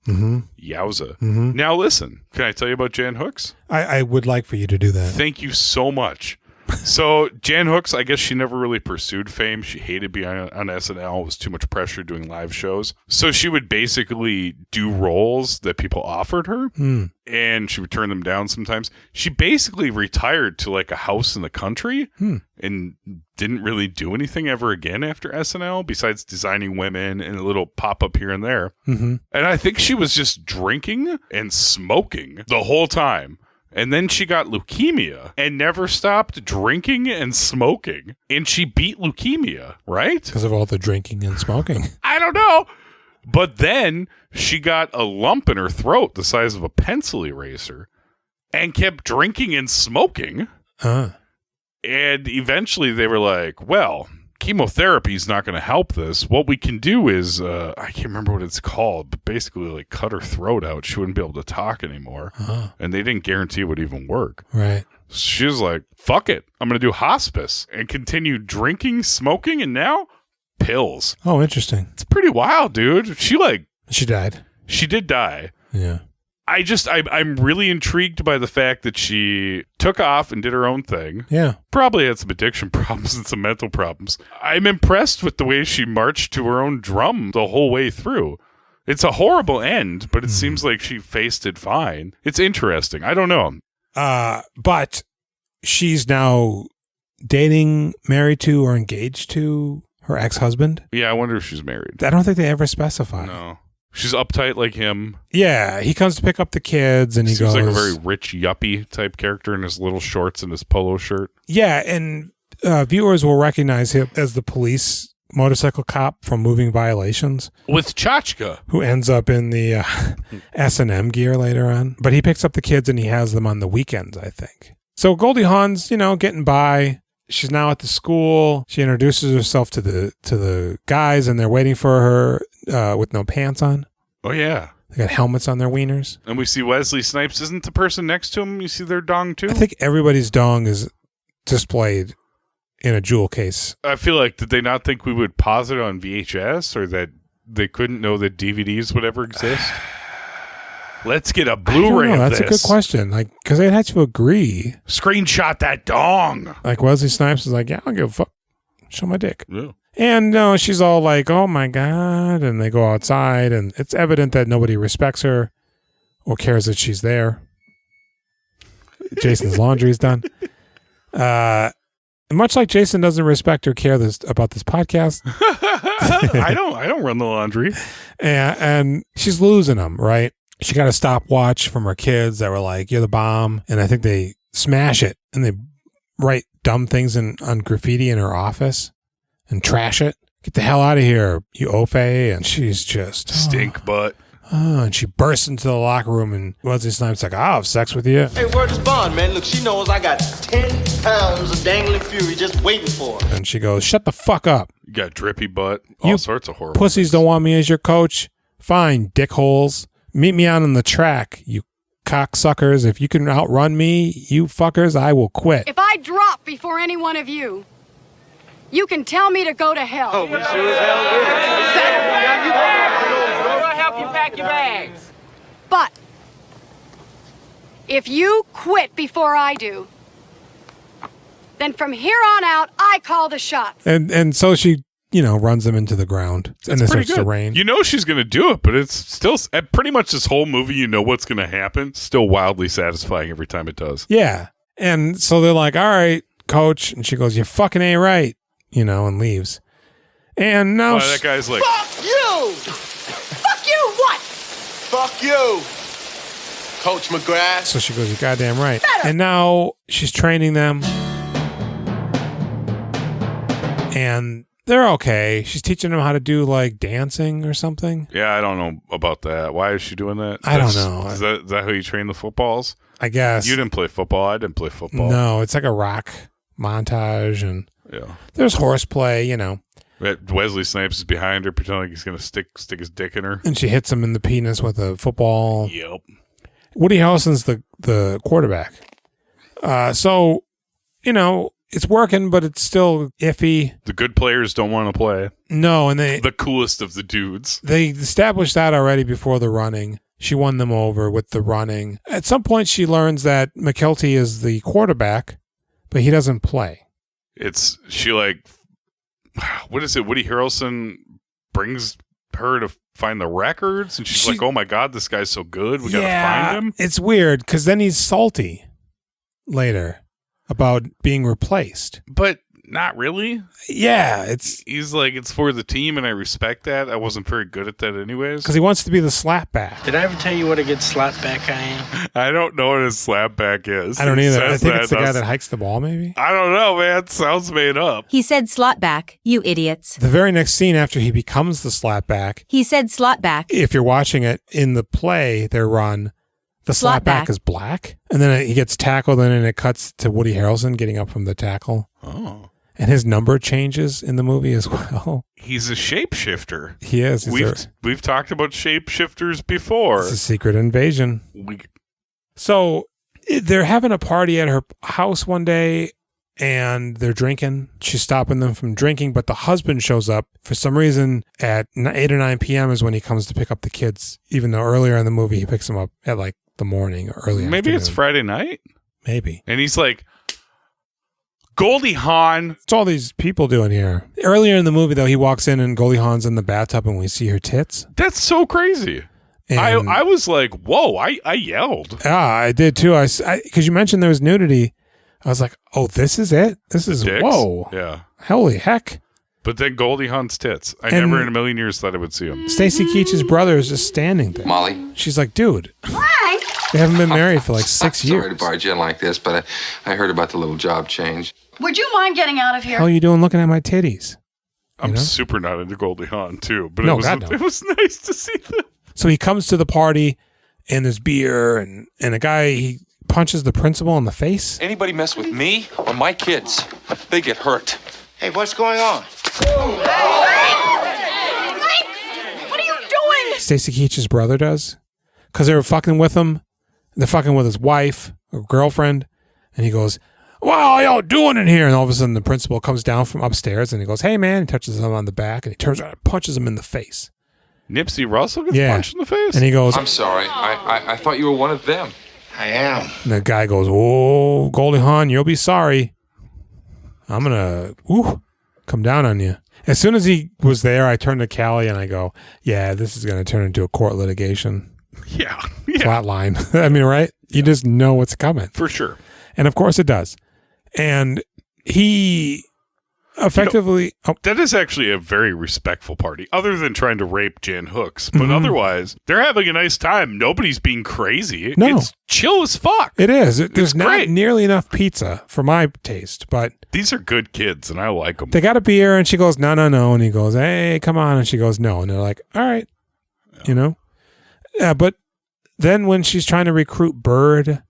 Mm-hmm. Yowza. Mm-hmm. Now listen, can I tell you about Jan Hooks? I would like for you to do that. Thank you so much. So Jan Hooks, I guess she never really pursued fame. She hated being on SNL. It was too much pressure doing live shows. So she would basically do roles that people offered her, and she would turn them down sometimes. She basically retired to like a house in the country and didn't really do anything ever again after SNL besides designing women and a little pop-up here and there. Mm-hmm. And I think she was just drinking and smoking the whole time. And then she got leukemia and never stopped drinking and smoking. And she beat leukemia, right? Because of all the drinking and smoking. I don't know. But then she got a lump in her throat the size of a pencil eraser and kept drinking and smoking. And eventually they were like, well, chemotherapy is not going to help this. What we can do is, I can't remember what it's called, but basically like cut her throat out. She wouldn't be able to talk anymore. And they didn't guarantee it would even work. Right. She was like, fuck it. I'm going to do hospice and continue drinking, smoking, and now pills. Oh, interesting. It's pretty wild, dude. She died. She did die. Yeah. I'm really intrigued by the fact that she took off and did her own thing. Yeah. Probably had some addiction problems and some mental problems. I'm impressed with the way she marched to her own drum the whole way through. It's a horrible end, but it seems like she faced it fine. It's interesting. I don't know. But she's now dating, married to, or engaged to her ex-husband. Yeah, I wonder if she's married. I don't think they ever specify. No. She's uptight like him. Yeah, he comes to pick up the kids, and he Seems goes... like a very rich yuppie type character in his little shorts and his polo shirt. Yeah, and viewers will recognize him as the police motorcycle cop from Moving Violations. With Chachka. Who ends up in the S&M gear later on. But he picks up the kids, and he has them on the weekends, I think. So Goldie Hawn's, getting by. She's now at the school. She introduces herself to the guys, and they're waiting for her with no pants on. Oh, yeah. They got helmets on their wieners. And we see Wesley Snipes. Isn't the person next to him, you see their dong, too? I think everybody's dong is displayed in a jewel case. I feel like, did they not think we would pause it on VHS, or that they couldn't know that DVDs would ever exist? Let's get a Blu-ray of That's this. a good question. Because they'd have to agree. Screenshot that dong. Like Wesley Snipes is like, yeah, I don't give a fuck. Show my dick. Yeah. And she's all like, oh my God. And they go outside, and it's evident that nobody respects her or cares that she's there. Jason's laundry is done. Much like Jason doesn't respect or care about this podcast. I don't run the laundry. And she's losing them, right? She got a stopwatch from her kids that were like, you're the bomb. And I think they smash it, and they write dumb things on graffiti in her office and trash it. Get the hell out of here, you Ofe. And she's just... Stink butt. And she bursts into the locker room, and Wesley Snipes like, I'll have sex with you. Hey, word is bond, man. Look, she knows I got 10 pounds of dangling fury just waiting for her. And she goes, shut the fuck up. You got drippy butt. All sorts of horrible pussies things. Don't want me as your coach. Fine, dickholes. Meet me out on the track, you cocksuckers. If you can outrun me, you fuckers, I will quit. If I drop before any one of you, you can tell me to go to hell. Oh, we sure as hell will. I'll help you pack your bags. But if you quit before I do, then from here on out, I call the shots. And so she, runs them into the ground. And it starts to rain. You know she's going to do it, but it's still, pretty much this whole movie, you know what's going to happen. Still wildly satisfying every time it does. Yeah. And so they're like, all right, coach. And she goes, you fucking ain't right, and leaves. And now that guy's like, fuck you! Fuck you, what? Fuck you! Coach McGrath. So she goes, you're goddamn right. Better. And now she's training them. And they're okay. She's teaching them how to do dancing or something. Yeah, I don't know about that. Why is she doing that? I don't know. Is that how you train the footballs? I guess. You didn't play football. I didn't play football. No, it's like a rock montage, and yeah, there's horseplay, Wesley Snipes is behind her, pretending like he's going to stick his dick in her. And she hits him in the penis with a football. Yep. Woody Harrelson's the quarterback. So, it's working, but it's still iffy. The good players don't want to play. No, and the coolest of the dudes. They established that already before the running. She won them over with the running. At some point, she learns that McKelty is the quarterback, but he doesn't play. She like, what is it? Woody Harrelson brings her to find the records, and she's like, "Oh my God, this guy's so good. We gotta find him." It's weird because then he's salty later about being replaced, but not really. Yeah, he's like, it's for the team, and I respect that. I wasn't very good at that anyways. Because he wants to be the slapback. Did I ever tell you what a good slapback I am? I don't know what a slapback is. I don't either. I think it's the guy that hikes the ball, maybe? I don't know, man. It sounds made up. He said slotback, you idiots. The very next scene after he becomes the slapback. He said slotback. If you're watching it in the play, their run, the slapback is black. And then he gets tackled, and then it cuts to Woody Harrelson getting up from the tackle. Oh. And his number changes in the movie as well. He's a shapeshifter. He is. We've talked about shapeshifters before. It's a secret invasion. So they're having a party at her house one day, and they're drinking. She's stopping them from drinking, but the husband shows up. For some reason, at 8 or 9 p.m. is when he comes to pick up the kids, even though earlier in the movie he picks them up at like the morning or early Maybe afternoon. It's Friday night? Maybe. And he's like, Goldie Hawn. What's all these people doing here? Earlier in the movie, though, he walks in and Goldie Hawn's in the bathtub and we see her tits. That's so crazy. And I was like, whoa, I yelled. Yeah, I did too. Because you mentioned there was nudity. I was like, oh, this is it? This is, Dicks? Whoa. Yeah. Holy heck. But then Goldie Hawn's tits. I never in a million years thought I would see them. Stacy Keach's brother is just standing there. Molly. She's like, dude. Hi. They haven't been married for like 6 years. Sorry to barge in like this, but I heard about the little job change. Would you mind getting out of here? How are you doing looking at my titties? I'm super not into Goldie Hawn, too. But no, it was nice to see them. So he comes to the party, and there's beer, and a guy, he punches the principal in the face. Anybody mess with me or my kids, they get hurt. Hey, what's going on? What are you doing? Stacy Keach's brother does. Because they were fucking with him. They're fucking with his wife or girlfriend. And he goes, what are y'all doing in here? And all of a sudden the principal comes down from upstairs and he goes, hey man, he touches him on the back and he turns around and punches him in the face. Nipsey Russell gets punched in the face? And he goes, I'm sorry. I thought you were one of them. I am. And the guy goes, oh, Goldie Hawn, you'll be sorry. I'm going to come down on you. As soon as he was there, I turned to Callie and I go, yeah, this is going to turn into a court litigation. Yeah. Flatline. I mean, right? You just know what's coming. For sure. And of course it does. And he effectively... that is actually a very respectful party, other than trying to rape Jan Hooks. But otherwise, they're having a nice time. Nobody's being crazy. No. It's chill as fuck. It is. There's not great. nearly enough pizza for my taste, but... These are good kids, and I like them. They got a beer, and she goes, no. And he goes, hey, come on. And she goes, no. And they're like, all right. Yeah. You know? Yeah, but then when she's trying to recruit Bird...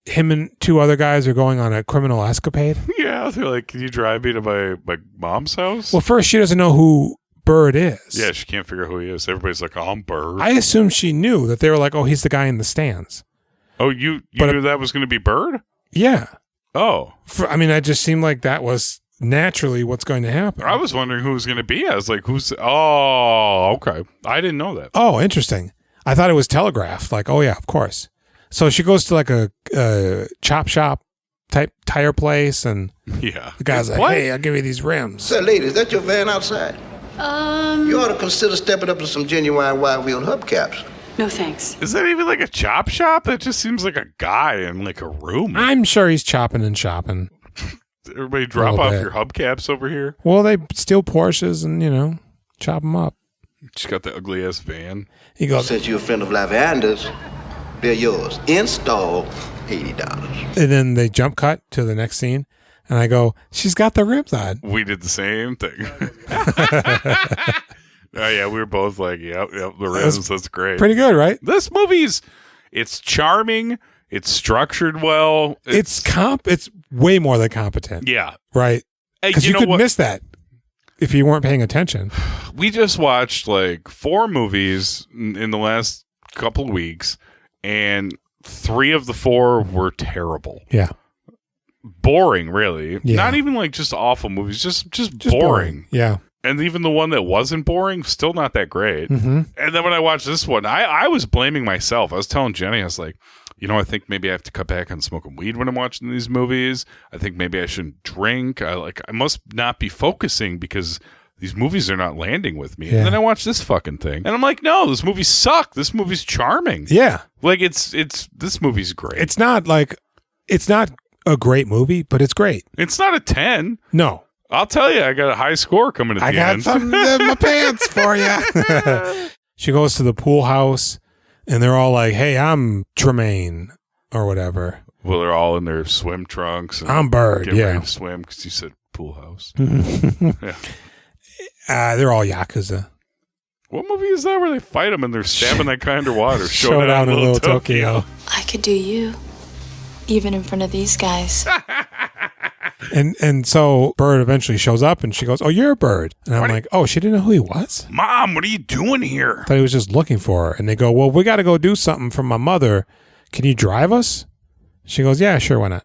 him and two other guys are going on a criminal escapade. Yeah, they're like, can you drive me to my mom's house? Well, first she doesn't know who Bird is. Yeah, she can't figure out who he is. Everybody's like, oh, I'm Bird. I assumed she knew that they were like, oh, he's the guy in the stands. Oh, you knew that was going to be Bird? Yeah. Oh. It just seemed like that was naturally what's going to happen. I was wondering who was going to be. I was like, oh, okay. I didn't know that. Oh, interesting. I thought it was telegraphed. Like, oh yeah, of course. So she goes to like a chop shop type tire place, and the guy's like, hey, I'll give you these rims. Say, lady, is that your van outside? You ought to consider stepping up to some genuine wide-wheel hubcaps. No, thanks. Is that even like a chop shop? That just seems like a guy in like a room. I'm sure he's chopping and shopping. Everybody drop off your hubcaps over here. Well, they steal Porsches and, chop them up. She's got the ugly-ass van. He goes, since you're a friend of Lavander's, they're yours. Install $80. And then they jump cut to the next scene. And I go, she's got the rims on. We did the same thing. Oh, yeah, we were both like, yep, the rims, that's great. Pretty good, right? This movie's, it's charming. It's structured well. It's way more than competent. Yeah. Right? Because you could miss that if you weren't paying attention. We just watched like 4 movies in the last couple of weeks, and 3 of the 4 were terrible. Yeah. boring, really. Yeah. Not even like just awful movies, just boring. Yeah. And even the one that wasn't boring, still not that great. Mm-hmm. And then when I watched this one, I was blaming myself. I was telling Jenny, I was like, I think maybe I have to cut back on smoking weed when I'm watching these movies. I think maybe I shouldn't drink. I must not be focusing because these movies are not landing with me. Yeah. And then I watch this fucking thing. And I'm like, no, this movie sucked. This movie's charming. Yeah. Like this movie's great. It's not a great movie, but it's great. It's not a 10. No. I'll tell you, I got a high score coming at the end. I got something in my pants for you. She goes to the pool house, and they're all like, hey, I'm Tremaine, or whatever. Well, they're all in their swim trunks. And I'm Bird, getting yeah. ready to swim because you said pool house. Yeah. They're all Yakuza. What movie is that where they fight them and they're stabbing that guy underwater? Showdown in Little Tokyo. I could do you, even in front of these guys. And so Bird eventually shows up and she goes, oh, you're a Bird. And I'm like, oh, she didn't know who he was? Mom, what are you doing here? I thought he was just looking for her. And they go, well, we got to go do something for my mother. Can you drive us? She goes, yeah, sure, why not?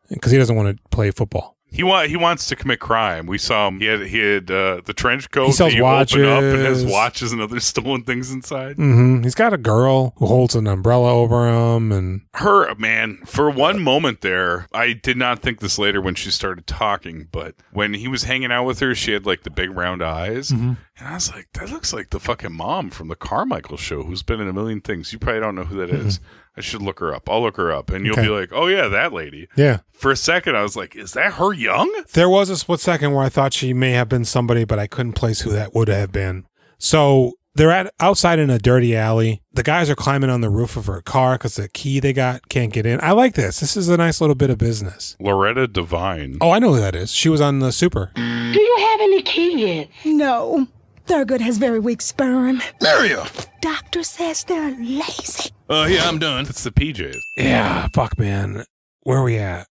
Because he doesn't want to play football. He wants to commit crime. We saw him. He had the trench coat. He sells watches. Open up and has watches and other stolen things inside. Mm-hmm. He's got a girl who holds an umbrella over him, and her man. For one moment there, I did not think this later when she started talking, but when he was hanging out with her, she had like the big round eyes, and I was like, that looks like the fucking mom from the Carmichael Show, who's been in a million things. You probably don't know who that is. I should look her up. I'll look her up, and you'll be like, oh yeah, that lady. Yeah. For a second, I was like, is that her young? There was a split second where I thought she may have been somebody, but I couldn't place who that would have been. So they're outside in a dirty alley. The guys are climbing on the roof of her car because the key they got can't get in. I like this. This is a nice little bit of business. Loretta Devine. Oh, I know who that is. She was on the Super. Do you have any kids? No. Thurgood has very weak sperm. Mario! Doctor says they're lazy. Yeah, I'm done. It's the PJs. Yeah, fuck, man. Where are we at?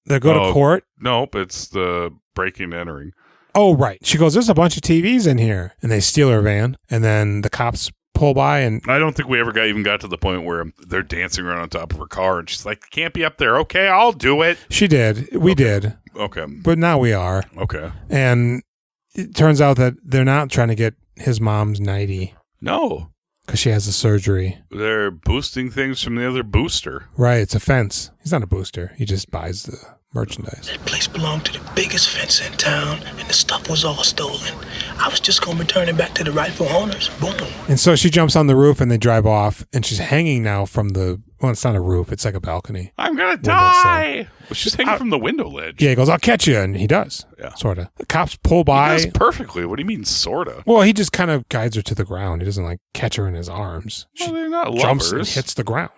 They go to court? Nope, it's the breaking and entering. Oh, right. She goes, there's a bunch of TVs in here. And they steal her van. And then the cops pull by. And I don't think we ever got to the point where they're dancing around on top of her car. And she's like, can't be up there. Okay, I'll do it. She did. We did. Okay. But now we are. Okay. And it turns out that they're not trying to get his mom's nightie. No. Because she has a surgery. They're boosting things from the other booster. Right. It's a fence. He's not a booster. He just buys the merchandise. That place belonged to the biggest fence in town, and the stuff was all stolen. I was just going to return it back to the rightful owners. Boom. And so she jumps on the roof and they drive off, and she's hanging now from the, well, it's not a roof. It's like a balcony. I'm going to die. Well, she's hanging from the window ledge. Yeah, he goes, I'll catch you. And he does. Yeah. Sort of. The cops pull by. He does perfectly. What do you mean, sort of? Well, he just kind of guides her to the ground. He doesn't like catch her in his arms. Well, they're not jumps lovers. and hits the ground.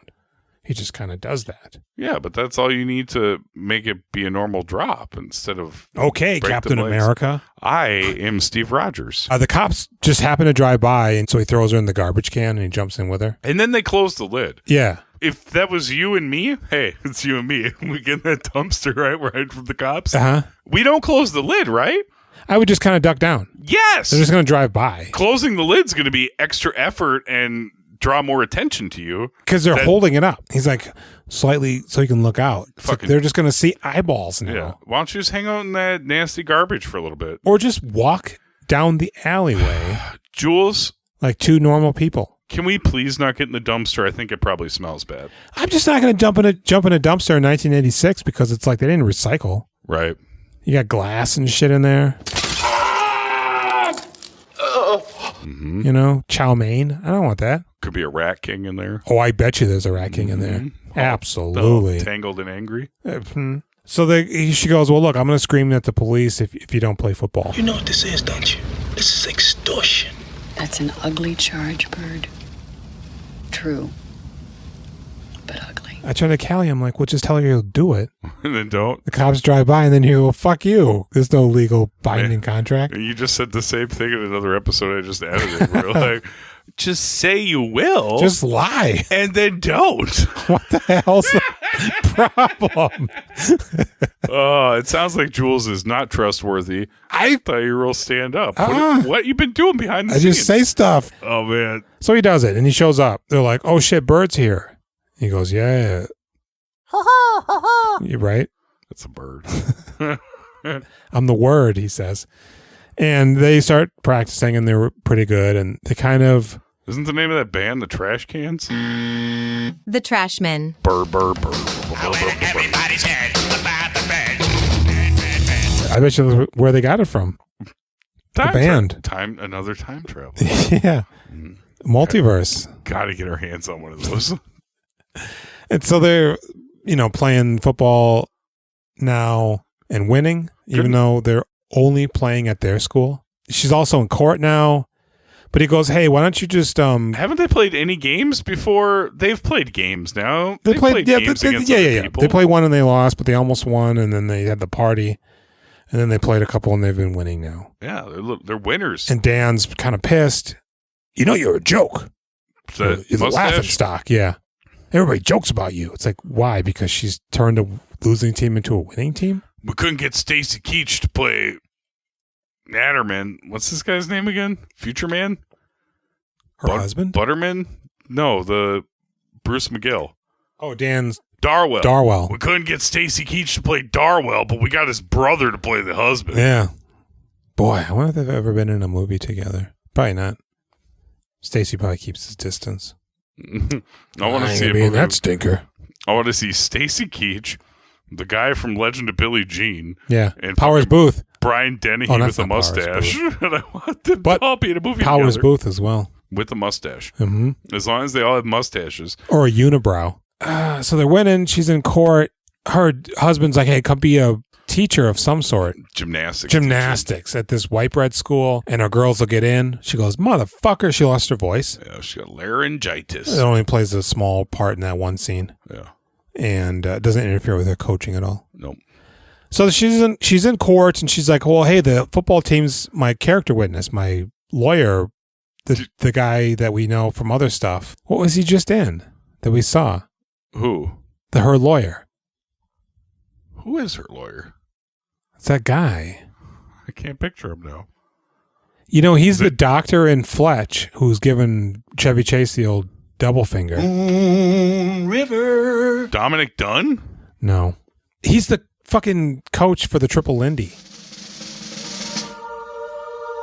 He just kind of does that. Yeah, but that's all you need to make it be a normal drop instead of... Okay, Captain America. I am Steve Rogers. The cops just happen to drive by, and so he throws her in the garbage can, and he jumps in with her. And then they close the lid. Yeah. If that was you and me, hey, it's you and me. We get in that dumpster, right? We're hiding from the cops. Uh-huh. We don't close the lid, right? I would just kind of duck down. Yes! They're just going to drive by. Closing the lid's going to be extra effort and draw more attention to you. Because they're holding it up. He's like, slightly so you can look out. Like they're just going to see eyeballs now. Yeah. Why don't you just hang out in that nasty garbage for a little bit? Or just walk down the alleyway. Jules? Like two normal people. Can we please not get in the dumpster? I think it probably smells bad. I'm just not going to jump in a dumpster in 1986 because it's like they didn't recycle. Right. You got glass and shit in there. Mm-hmm. You know, chow mein. I don't want that. Could be a rat king in there. Oh, I bet you there's a rat king in there. Absolutely. Tangled and angry. So she goes, well, look, I'm going to scream at the police if you don't play football. You know what this is, don't you? This is extortion. That's an ugly charge, Bird. True. But ugly. I turn to Callie. I'm like, well, just tell her you'll do it. And then don't. The cops drive by and then you go, fuck you. There's no legal binding contract. You just said the same thing in another episode I just edited. We're like, just say you will. Just lie. And then don't. What the hell's the problem? It sounds like Jules is not trustworthy. I thought you were real stand up. What you been doing behind the scenes? I just say stuff. Oh, man. So he does it and he shows up. They're like, oh shit, Bird's here. He goes, yeah. You're right. That's a bird. I'm the word, he says. And they start practicing, and they're pretty good. And they kind of... Isn't the name of that band the Trash Cans? The Trashmen. Burr, burr, burr. Everybody's heard about the bird. I bet you where they got it from. The band. Another time travel. Yeah. Multiverse. Gotta get our hands on one of those. And so they're, playing football now and winning, even though they're only playing at their school. She's also in court now. But he goes, hey, why don't you just... Haven't they played any games before? They've played games now. They played games against other people. They played one and they lost, but they almost won, and then they had the party. And then they played a couple, and they've been winning now. Yeah, they're winners. And Dan's kind of pissed. You're a joke. You're the laughing stock, yeah. Everybody jokes about you. It's like, why? Because she's turned a losing team into a winning team? We couldn't get Stacy Keach to play Natterman. What's this guy's name again? Future Man? Her husband? Butterman? No, the Bruce McGill. Oh, Dan's... Darwell. We couldn't get Stacy Keach to play Darwell, but we got his brother to play the husband. Yeah. Boy, I wonder if they've ever been in a movie together. Probably not. Stacy probably keeps his distance. I want to see a movie. That stinker. I want to see Stacy Keach, the guy from Legend of Billie Jean. Yeah. And Powers Booth. Brian Dennehy with a mustache. And I want them to all be in a movie Powers together. Booth as well. With a mustache. Mm-hmm. As long as they all have mustaches. Or a unibrow. So they're winning. She's in court. Her husband's like, hey, come be a teacher of some sort. Gymnastics at this white bread school. And our girls will get in. She goes, motherfucker. She lost her voice. Yeah, she got laryngitis. It only plays a small part in that one scene. Yeah. And doesn't interfere with her coaching at all. Nope. So she's in court, and she's like, well, hey, the football team's my character witness, my lawyer, the guy that we know from other stuff. What was he just in that we saw? Who? Her lawyer. Who is her lawyer? It's that guy. I can't picture him now. He's the doctor in Fletch who's given Chevy Chase the old double finger. River. Dominic Dunn? No. He's the fucking coach for the Triple Lindy.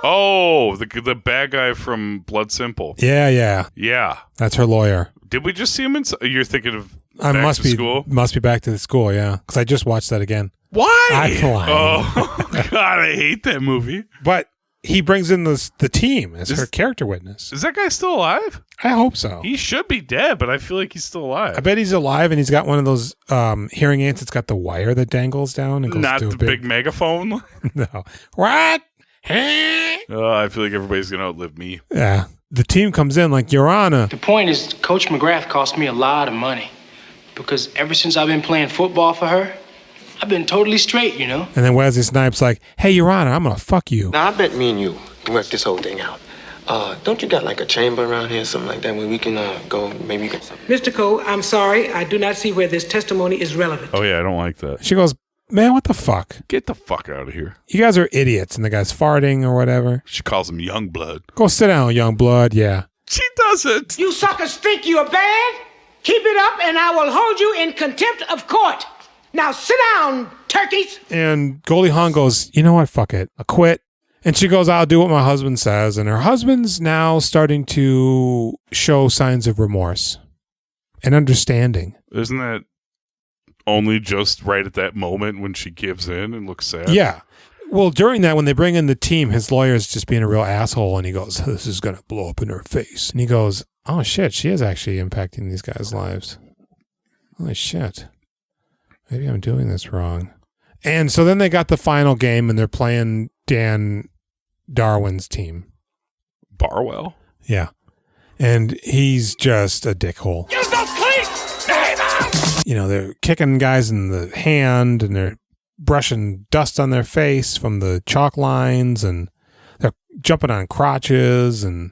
Oh, the bad guy from Blood Simple. Yeah. That's her lawyer. Did we just see him in... You're thinking of School? Must be Back to the School, yeah. Because I just watched that again. Why? I'm lying. Oh, God, I hate that movie. But he brings in the team as her character witness. Is that guy still alive? I hope so. He should be dead, but I feel like he's still alive. I bet he's alive, and he's got one of those hearing aids that's got the wire that dangles down. And goes Not to the big megaphone? No. What? I feel like everybody's going to outlive me. Yeah. The team comes in like, Your Honor. The point is, Coach McGrath cost me a lot of money. Because ever since I've been playing football for her, I've been totally straight, And then Wesley Snipes like, hey, Your Honor, I'm going to fuck you. Now, I bet me and you can work this whole thing out. Don't you got like a chamber around here, something like that, where we can go, maybe you can... Mr. Cole, I'm sorry. I do not see where this testimony is relevant. Oh, yeah, I don't like that. She goes, man, what the fuck? Get the fuck out of here. You guys are idiots, and the guy's farting or whatever. She calls him young blood. Go sit down, young blood, yeah. She doesn't. You suckers think you're bad? Keep it up, and I will hold you in contempt of court. Now sit down, turkeys. And Goldie Hawn goes, you know what, fuck it. I quit. And she goes, I'll do what my husband says. And her husband's now starting to show signs of remorse and understanding. Isn't that only just right at that moment when she gives in and looks sad? Yeah. Well, during that, when they bring in the team, his lawyer's just being a real asshole. And he goes, this is going to blow up in her face. And he goes, oh, shit, she is actually impacting these guys' lives. Holy shit. Maybe I'm doing this wrong. And so then they got the final game, and they're playing Dan Darwin's team. Barwell? Yeah. And he's just a dickhole. They're kicking guys in the hand, and they're brushing dust on their face from the chalk lines, and they're jumping on crotches and,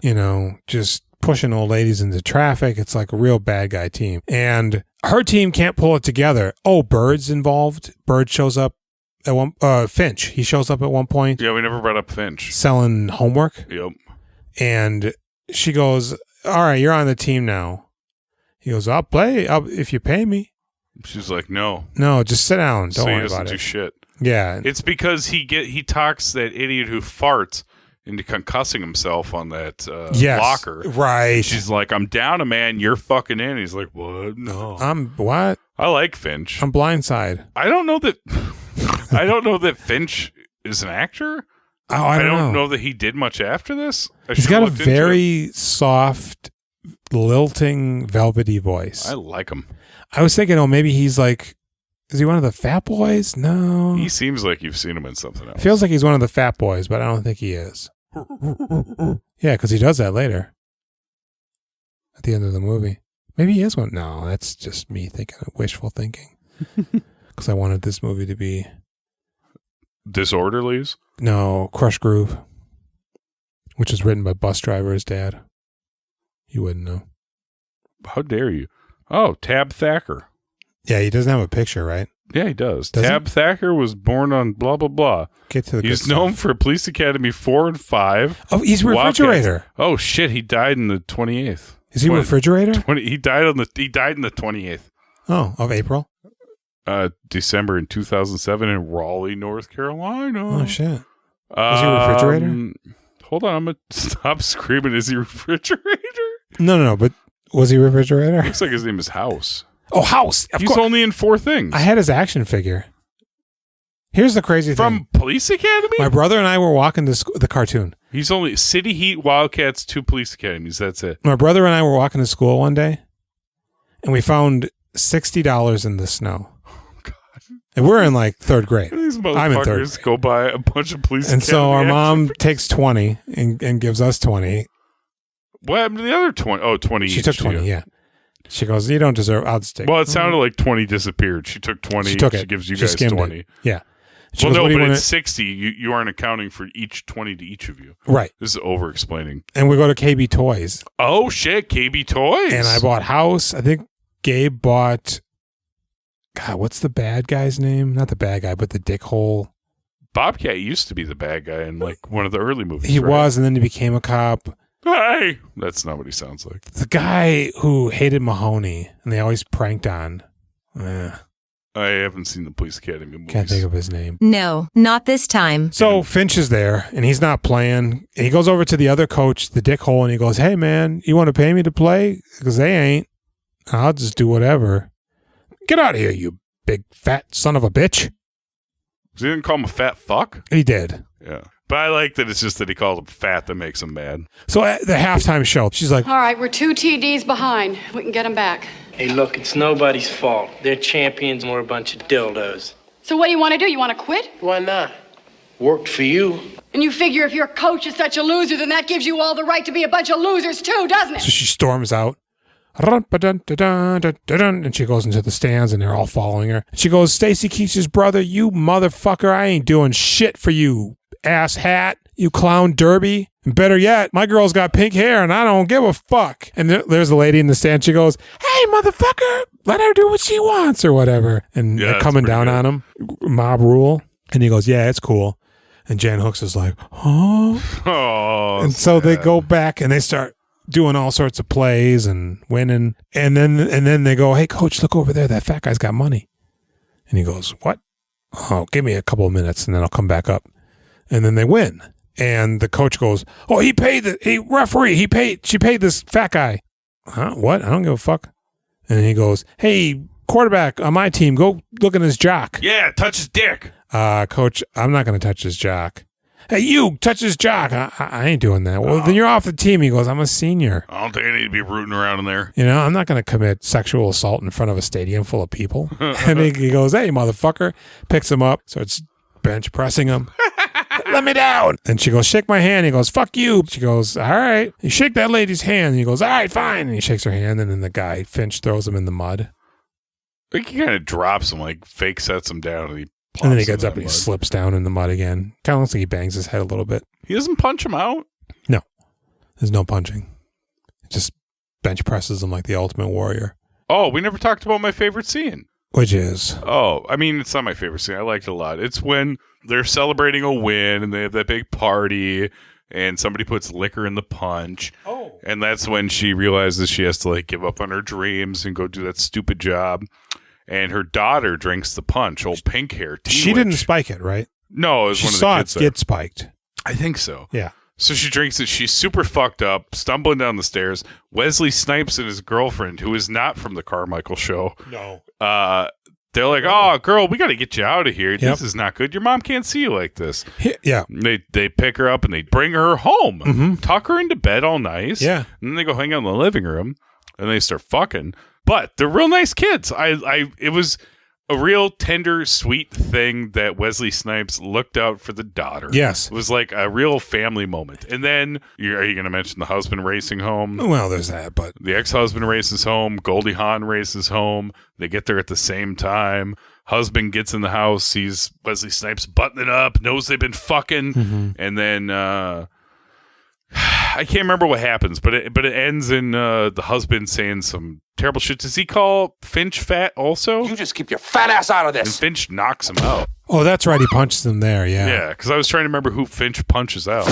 just pushing old ladies into traffic. It's like a real bad guy team. And her team can't pull it together. Oh, Bird's involved. Bird shows up at Finch. He shows up at one point. Yeah, we never brought up Finch. Selling homework. Yep. And she goes, all right, you're on the team now. He goes, I'll play if you pay me. She's like, no, just sit down. Don't worry about it. Do shit. Yeah, it's because he talks that idiot who farts into concussing himself on that locker. Right. She's like, I'm down a man. You're fucking in. He's like, what? No. What? I like Finch. I'm Blindside. I don't know that. I don't know that Finch is an actor. Oh, I don't know that he did much after this. He's got a very soft, lilting, velvety voice. I like him. I was thinking, maybe he's like, is he one of the fat boys? No. He seems like you've seen him in something else. Feels like he's one of the fat boys, but I don't think he is. Yeah, because he does that later. At the end of the movie. Maybe he is one. No, that's just me thinking, wishful thinking. Because I wanted this movie to be... Disorderlies? No, Crush Groove. Which was written by Bus Driver's dad. You wouldn't know. How dare you? Oh, Tab Thacker. Yeah, he doesn't have a picture, right? Yeah, he does. Tab Thacker was born on blah, blah, blah. Get to the He's known for Police Academy 4 and 5. Oh, he's Refrigerator. Wildcats. Oh, shit. He died in the 28th. Is he Refrigerator? He died in the 28th. Oh, of April? December in 2007 in Raleigh, North Carolina. Oh, shit. Was he Refrigerator? Hold on. I'm going to stop screaming. Is he Refrigerator? No, but was he Refrigerator? Looks like his name is House. Oh, House. He's only in 4 things. I had his action figure. Here's the crazy thing. From Police Academy? My brother and I were walking to the cartoon. He's only City Heat, Wildcats, 2 Police Academies. That's it. My brother and I were walking to school one day, and we found $60 in the snow. Oh, God. And we're in like 3rd grade. These I'm in 3rd motherfuckers go buy a bunch of Police And Academy so our mom action. takes 20 and gives us 20. What happened to the other 20? Oh, 20 She each. took 20, yeah. She goes, you don't deserve, I'll just take Well, it sounded like 20 disappeared. She took 20. She took it. She gives you She guys skimmed 20. it. Yeah. Well, goes, no, but wanna... it's 60. You aren't accounting for each 20 to each of you. Right. This is over-explaining. And we go to KB Toys. Oh, shit. KB Toys. And I bought House. I think Gabe bought, God, what's the bad guy's name? Not the bad guy, but the dickhole. Bobcat used to be the bad guy in like one of the early movies. He right? was, and then he became a cop. Hey! That's not what he sounds like. The guy who hated Mahoney, and they always pranked on. I haven't seen the Police Academy movies. Can't think of his name. No, not this time. So Finch is there, and he's not playing. And he goes over to the other coach, the dickhole, and he goes, hey, man, you want to pay me to play? Because they ain't. I'll just do whatever. Get out of here, you big fat son of a bitch. He didn't call him a fat fuck? He did. Yeah. But I like that it's just that he calls him fat that makes him mad. So at the halftime show, she's like, All right, we're 2 TDs behind. We can get them back. Hey, look, it's nobody's fault. They're champions and we're a bunch of dildos. So what do you want to do? You want to quit? Why not? Worked for you. And you figure if your coach is such a loser, then that gives you all the right to be a bunch of losers too, doesn't it? So she storms out. And she goes into the stands, and they're all following her. She goes, Stacy Keach's brother, you motherfucker, I ain't doing shit for you, ass hat, you clown derby. And better yet, my girl's got pink hair, and I don't give a fuck. And there's a lady in the stand. She goes, hey, motherfucker, let her do what she wants or whatever. And they're coming down on him. Mob rule. And he goes, yeah, it's cool. And Jan Hooks is like, oh. And so they go back, and they start doing all sorts of plays and winning. And then they go, hey, coach, look over there. That fat guy's got money. And he goes, what? Oh, give me a couple of minutes, and then I'll come back up. And then they win. And the coach goes, oh, she paid this fat guy. Huh? What? I don't give a fuck. And he goes, hey, quarterback on my team, go look at his jock. Yeah, touch his dick. Coach, I'm not going to touch his jock. Hey, you, touch his jock. I ain't doing that. Well, then you're off the team. He goes, I'm a senior. I don't think I need to be rooting around in there. You know, I'm not going to commit sexual assault in front of a stadium full of people. And he goes, hey, motherfucker. Picks him up, starts bench pressing him. Let me down. And she goes, shake my hand. He goes, fuck you. She goes, all right. You shake that lady's hand. And he goes, all right, fine. And he shakes her hand. And then the guy, Finch, throws him in the mud. I think he kind of drops him, like fake sets him down. And then he gets up and he slips down in the mud again. Kind of looks like he bangs his head a little bit. He doesn't punch him out? No. There's no punching. Just bench presses him like the Ultimate Warrior. Oh, we never talked about my favorite scene. Which is? Oh, I mean, it's not my favorite scene. I liked it a lot. It's when they're celebrating a win and they have that big party and somebody puts liquor in the punch. Oh. And that's when she realizes she has to like give up on her dreams and go do that stupid job. and her daughter drinks the punch. Old pink hair. She didn't spike it, right? No, it was she one of the saw kids it get spiked. I think so. Yeah. So she drinks it. She's super fucked up, stumbling down the stairs. Wesley Snipes and his girlfriend, who is not from the Carmichael show. No. They're like, "Oh, girl, we got to get you out of here. Yep. This is not good. Your mom can't see you like this." Yeah. They pick her up and they bring her home, tuck her into bed all nice. Yeah. And then they go hang out in the living room and they start fucking. But they're real nice kids. It was a real tender, sweet thing that Wesley Snipes looked out for the daughter. Yes. It was like a real family moment. And then, are you going to mention the husband racing home? Well, there's that, but... The ex-husband races home. Goldie Hawn races home. They get there at the same time. Husband gets in the house, sees Wesley Snipes buttoning up, knows they've been fucking. And then... I can't remember what happens, but it ends in the husband saying some terrible shit. Does he call Finch fat also? You just keep your fat ass out of this. And Finch knocks him out. Oh, that's right. He punches him there, yeah. Yeah, because I was trying to remember who Finch punches out.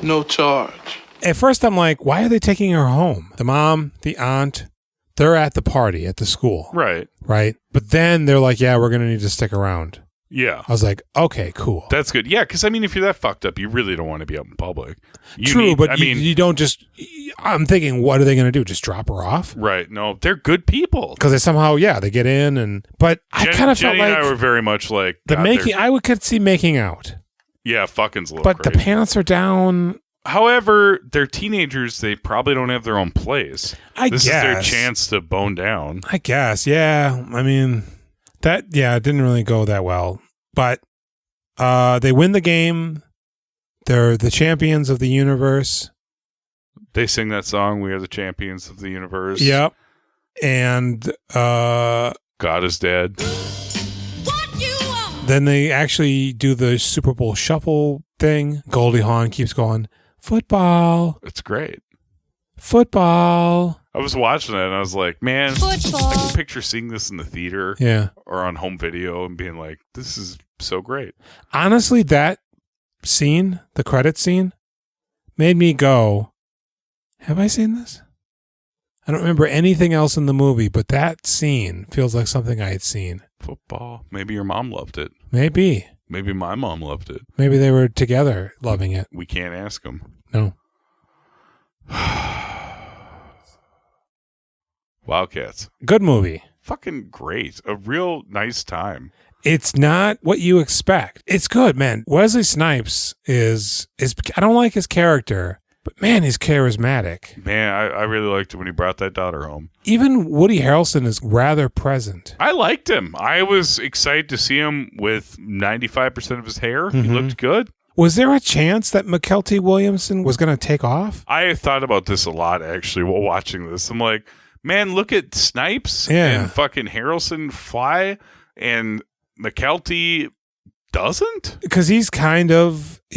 No charge. At first, I'm like, why are they taking her home? The mom, the aunt, they're at the party at the school. Right. Right? But then they're like, yeah, we're going to need to stick around. Yeah. I was like, okay, cool. That's good. Yeah, because, I mean, if you're that fucked up, you really don't want to be out in public. But you don't just... I'm thinking, what are they going to do? Just drop her off? Right. No, they're good people. Because they somehow, they get in and... But I kind of felt Jenny like... and I were very much like... The making... I could see making out. Yeah, fucking's a little But crazy. the pants are down... However, they're teenagers. They probably don't have their own place. This is their chance to bone down. I guess, yeah. I mean, it didn't really go that well. But they win the game. They're the champions of the universe. They sing that song, "We Are the Champions of the Universe." Yep. And God is dead. Then they actually do the Super Bowl shuffle thing. Goldie Hawn keeps going, football. It's great. Football. I was watching it and I was like, man, Football. I can picture seeing this in the theater or on home video and being like, this is so great. Honestly, that scene, the credit scene, made me go, have I seen this? I don't remember anything else in the movie, but that scene feels like something I had seen. Football. Maybe your mom loved it. Maybe. Maybe my mom loved it. Maybe they were together loving it. We can't ask them. No. Wildcats. Good movie. Fucking great. A real nice time. It's not what you expect. It's good, man. Wesley Snipes is I don't like his character, but man, he's charismatic. Man, I really liked it when he brought that daughter home. Even Woody Harrelson is rather present. I liked him. I was excited to see him with 95% of his hair. He looked good. Was there a chance that McKelty Williamson was going to take off? I thought about this a lot, actually, while watching this. I'm like, man, look at Snipes and fucking Harrelson fly, and McKelty doesn't? Because he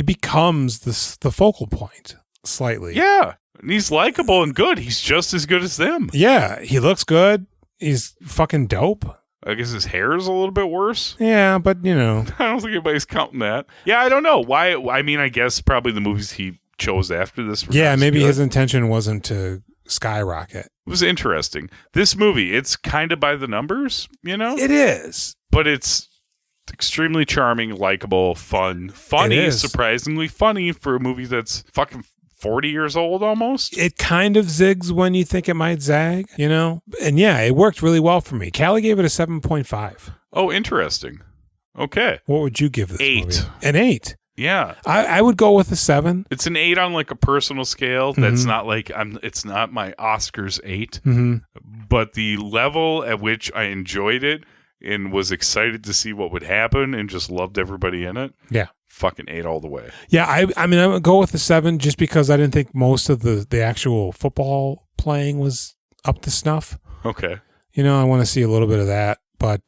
becomes the focal point, slightly. Yeah, and he's likable and good. He's just as good as them. Yeah, he looks good. He's fucking dope. I guess his hair is a little bit worse. Yeah, but I don't think anybody's counting that. Yeah, I don't know. Why? I mean, I guess probably the movies he chose after this. Yeah, maybe his intention wasn't to skyrocket. It was interesting. This movie, it's kind of by the numbers, It is. But it's extremely charming, likable, funny, surprisingly funny for a movie that's fucking 40 years old almost. It kind of zigs when you think it might zag, And yeah, it worked really well for me. Callie gave it a 7.5. Oh, interesting. Okay. What would you give this 8. movie? An 8. Yeah. I would go with a 7. It's an 8 on like a personal scale. That's not like it's not my Oscars 8. But the level at which I enjoyed it and was excited to see what would happen and just loved everybody in it. Yeah. Fucking 8 all the way. Yeah, I mean, I would go with the 7 just because I didn't think most of the actual football playing was up to snuff. Okay. I want to see a little bit of that. But,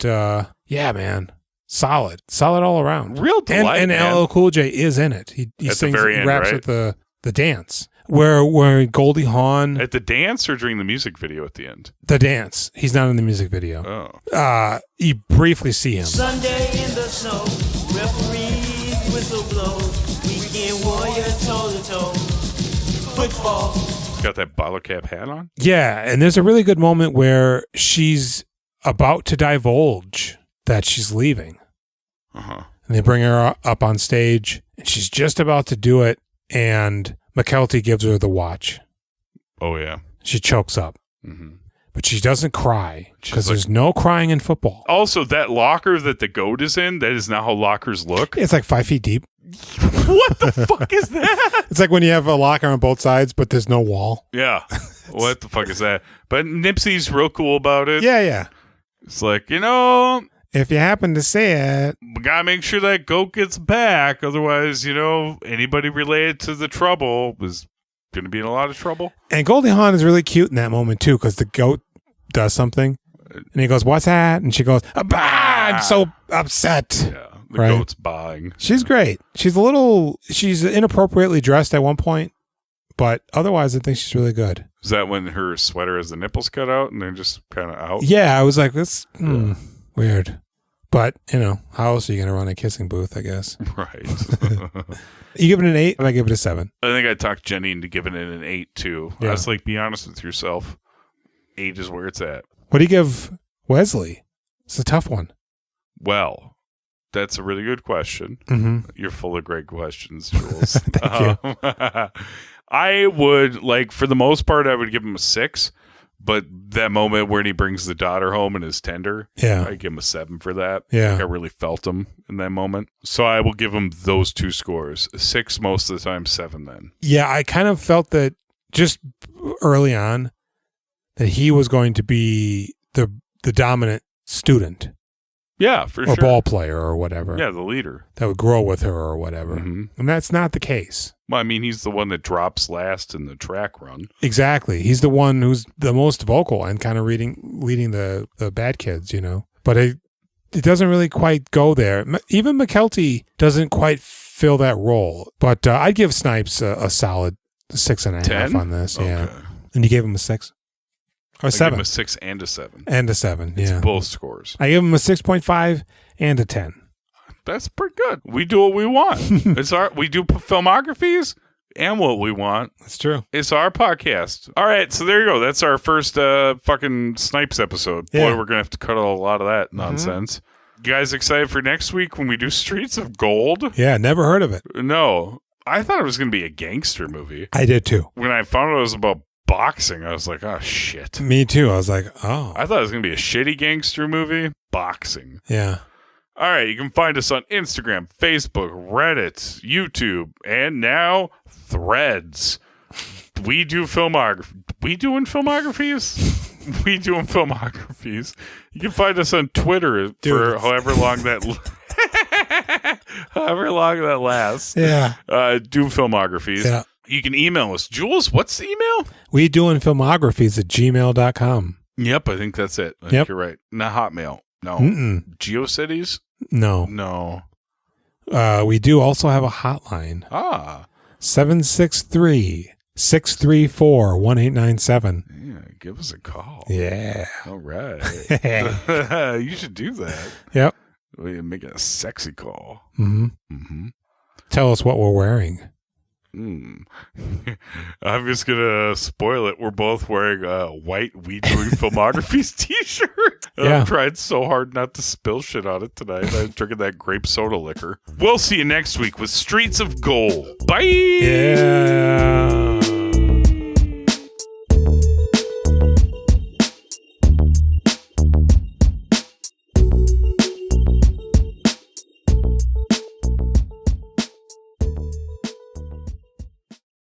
yeah, man. Solid all around. Real delight, and man. LL Cool J is in it. He at sings, the very end, raps right? at the dance where Goldie Hawn at the dance or during the music video at the end. The dance. He's not in the music video. Oh, you briefly see him. Sunday in the snow, referees whistle blow, weekend warrior toe to toe, football. He's got that bottle cap hat on. Yeah, and there's a really good moment where she's about to divulge that she's leaving. Uh-huh. And they bring her up on stage, and she's just about to do it, and McKelty gives her the watch. Oh, yeah. She chokes up. Mm-hmm. But she doesn't cry, because there's no crying in football. Also, that locker that the goat is in, that is not how lockers look. It's like 5 feet deep. What the fuck is that? It's like when you have a locker on both sides, but there's no wall. Yeah. What the fuck is that? But Nipsey's real cool about it. Yeah. It's like, you know, if you happen to say it, we gotta make sure that goat gets back. Otherwise, you know, anybody related to the trouble was going to be in a lot of trouble. And Goldie Hawn is really cute in that moment, too, because the goat does something. And he goes, "What's that?" And she goes, I'm so upset. Yeah, the goat's buying. She's great. She's inappropriately dressed at one point, but otherwise I think she's really good. Is that when her sweater has the nipples cut out and they're just kind of out? Yeah, I was like, that's weird. But, you know, how else are you going to run a kissing booth, I guess? Right. You give it an 8, and I give it a 7. I think I talked Jenny into giving it an 8, too. Yeah. I was like, be honest with yourself. 8 is where it's at. What do you give Wesley? It's a tough one. Well, that's a really good question. Mm-hmm. You're full of great questions, Jules. Thank you. I would, like, for the most part, I would give him a 6. But that moment when he brings the daughter home and is tender, I give him a 7 for that. Yeah. Like I really felt him in that moment. So I will give him those 2 scores. 6 most of the time, 7 then. Yeah, I kind of felt that just early on that he was going to be the dominant student. Yeah, for sure. Or ball player or whatever. Yeah, the leader. That would grow with her or whatever. Mm-hmm. And that's not the case. Well, I mean, he's the one that drops last in the track run. Exactly. He's the one who's the most vocal and kind of leading the bad kids, you know. But it doesn't really quite go there. Even McKelty doesn't quite fill that role. But I'd give Snipes a solid 6.5 10? on this. Okay. Yeah. And you gave him a 6? Or a 7? I give him a 6 and a 7. And a 7, yeah. It's both scores. I give him a 6.5 and a 10. That's pretty good. We do what we want. We do filmographies and what we want. That's true. It's our podcast. All right, so there you go. That's our first fucking Snipes episode. Yeah. Boy, we're gonna have to cut out a lot of that nonsense. You guys excited for next week when we do Streets of Gold? Yeah, never heard of it. No, I thought it was gonna be a gangster movie. I did too. When I found out it was about boxing, I was like, oh shit. Me too. I was like, oh. I thought it was gonna be a shitty gangster movie. Boxing. Yeah. All right, you can find us on Instagram, Facebook, Reddit, YouTube, and now Threads. We do filmography. We doing filmographies? We doing filmographies. You can find us on Twitter for however long that lasts. Yeah. Do filmographies. Yeah. You can email us. Jules, what's the email? We doing filmographies at gmail.com. Yep, I think that's it. I think you're right. Not Hotmail. No. GeoCities? No. No. We do also have a hotline. 763-634-1897. Yeah, give us a call. Yeah. All right. You should do that. Yep. We make it a sexy call. Mm-hmm. Mm-hmm. Tell us what we're wearing. I'm just gonna spoil it. We're both wearing a white We Doing Filmographies t-shirt. Yeah. I've tried so hard not to spill shit on it tonight. I was drinking that grape soda liquor. We'll see you next week with Streets of Gold. Bye. Yeah.